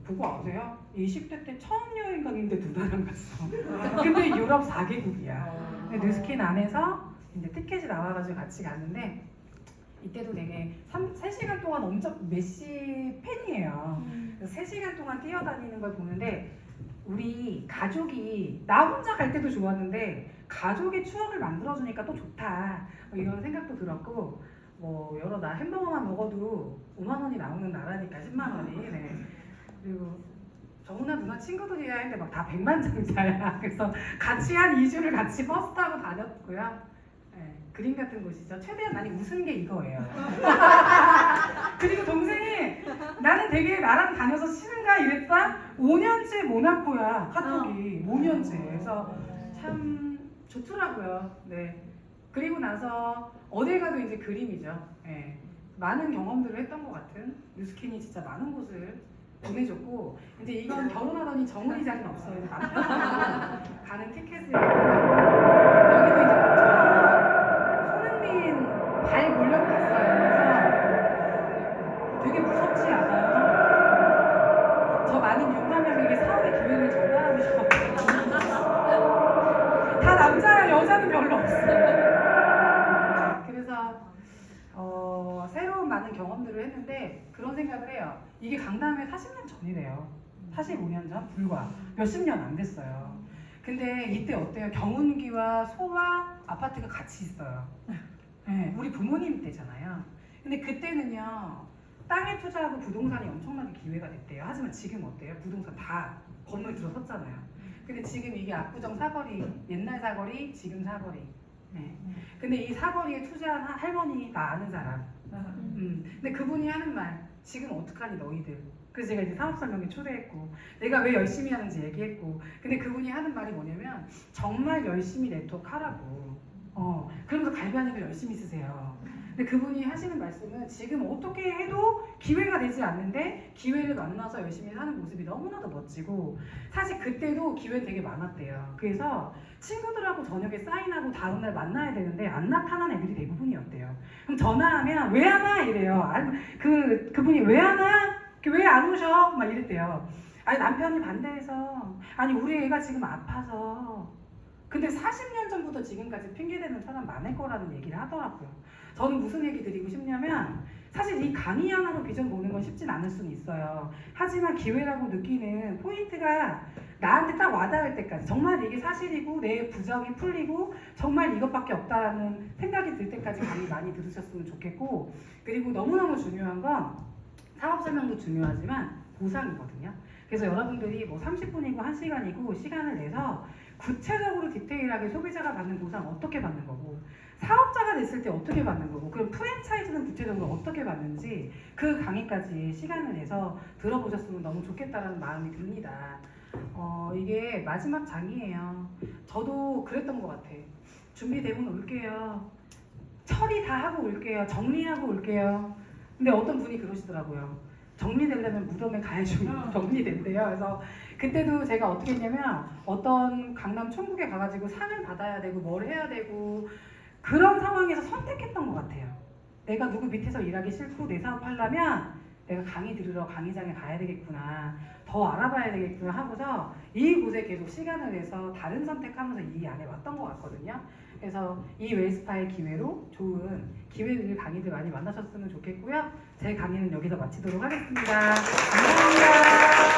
그거 아세요? 20대 때 처음 여행 갔는데 누나랑 갔어. 근데 유럽 4개국이야. 뉴스킨 안에서 이제 티켓이 나와가지고 같이 갔는데, 이때도 되게 3시간 동안 엄청 메시 팬이에요. 그래서 3시간 동안 뛰어다니는 걸 보는데, 우리 가족이, 나 혼자 갈 때도 좋았는데 가족의 추억을 만들어주니까 또 좋다, 뭐 이런 생각도 들었고, 뭐 여러 나 햄버거만 먹어도 5만 원이 나오는 나라니까 10만 원이. 네. 그리고 정훈아 누나 친구들이야 했는데 막 다 100만장자야. 그래서 같이 한 2주를 같이 버스 타고 다녔고요. 네, 그림 같은 곳이죠. 최대한 많이 웃은 게 이거예요. 그리고 동생이 나는 되게 나랑 다녀서 싫은가 이랬다? 5년째 모나코야, 카톡이. 5년째. 그래서 참 좋더라고요. 네. 그리고 나서 어딜 가도 이제 그림이죠. 네. 많은 경험들을 했던 것 같은 뉴스킨이 진짜 많은 곳을 보내줬고, 이제 이건 결혼하더니 정훈이 자리는 없어요. 남편하고 가는 티켓을 여기도 이제 포트랑 손흥민 발 보려고 갔어요. 그래서 되게 무섭지 않아요? 저 많은 윤남혁에게 사업의 기회를 전달하고 싶어요. 다 남자야, 여자는 별로 없어요. 그래서 새로운 많은 경험들을 했는데 그런 생각을 해요. 이게 강남에 40년 전이래요. 45년 전? 불과 몇십 년 안 됐어요. 근데 이때 어때요? 경운기와 소와 아파트가 같이 있어요. 네, 우리 부모님 때잖아요. 근데 그때는요 땅에 투자하고 부동산이 엄청나게 기회가 됐대요. 하지만 지금 어때요? 부동산 다 건물 들어섰잖아요. 근데 지금 이게 압구정 사거리, 옛날 사거리, 지금 사거리. 네. 근데 이 사거리에 투자한 할머니 나 아는 사람. 근데 그분이 하는 말, 지금 어떡하니 너희들. 그래서 제가 이제 사업설명회 초대했고, 내가 왜 열심히 하는지 얘기했고, 근데 그분이 하는 말이 뭐냐면 정말 열심히 네트워크 하라고. 그러면서 갈비 한 입을 열심히 쓰세요. 근데 그분이 하시는 말씀은 지금 어떻게 해도 기회가 되지 않는데 기회를 만나서 열심히 사는 모습이 너무나도 멋지고 사실 그때도 기회는 되게 많았대요. 그래서 친구들하고 저녁에 사인하고 다음날 만나야 되는데 안 나타난 애들이 대부분이었대요. 그럼 전화하면 왜 안 와? 이래요. 그분이 왜 안 와? 왜 안 오셔? 막 이랬대요. 아니 남편이 반대해서 아니 우리 애가 지금 아파서 근데 40년 전부터 지금까지 핑계대는 사람 많을 거라는 얘기를 하더라고요. 저는 무슨 얘기 드리고 싶냐면 사실 이 강의 하나로 비전 보는 건 쉽진 않을 수는 있어요. 하지만 기회라고 느끼는 포인트가 나한테 딱 와닿을 때까지 정말 이게 사실이고 내 부정이 풀리고 정말 이것밖에 없다라는 생각이 들 때까지 강의 많이 들으셨으면 좋겠고 그리고 너무너무 중요한 건 사업 설명도 중요하지만 보상이거든요. 그래서 여러분들이 뭐 30분이고 1시간이고 시간을 내서 구체적으로 디테일하게 소비자가 받는 보상 어떻게 받는 거고 사업자가 됐을 때 어떻게 받는 거고 그럼 프랜차이즈는 구체적으로 어떻게 받는지 그 강의까지 시간을 내서 들어보셨으면 너무 좋겠다라는 마음이 듭니다. 이게 마지막 장이에요. 저도 그랬던 것 같아. 준비되면 올게요. 처리 다 하고 올게요. 정리하고 올게요. 근데 어떤 분이 그러시더라고요. 정리되려면 무덤에 가야죠. 정리된대요. 그래서 그때도 제가 어떻게 했냐면 어떤 강남 총국에 가가지고 상을 받아야 되고 뭘 해야 되고 그런 상황에서 선택했던 것 같아요. 내가 누구 밑에서 일하기 싫고 내 사업 하려면 내가 강의 들으러 강의장에 가야 되겠구나. 더 알아봐야 되겠구나 하고서 이곳에 계속 시간을 내서 다른 선택하면서 이 안에 왔던 것 같거든요. 그래서 이 웰스파의 기회로 좋은 기회들 강의들 많이 만나셨으면 좋겠고요. 제 강의는 여기서 마치도록 하겠습니다. 감사합니다.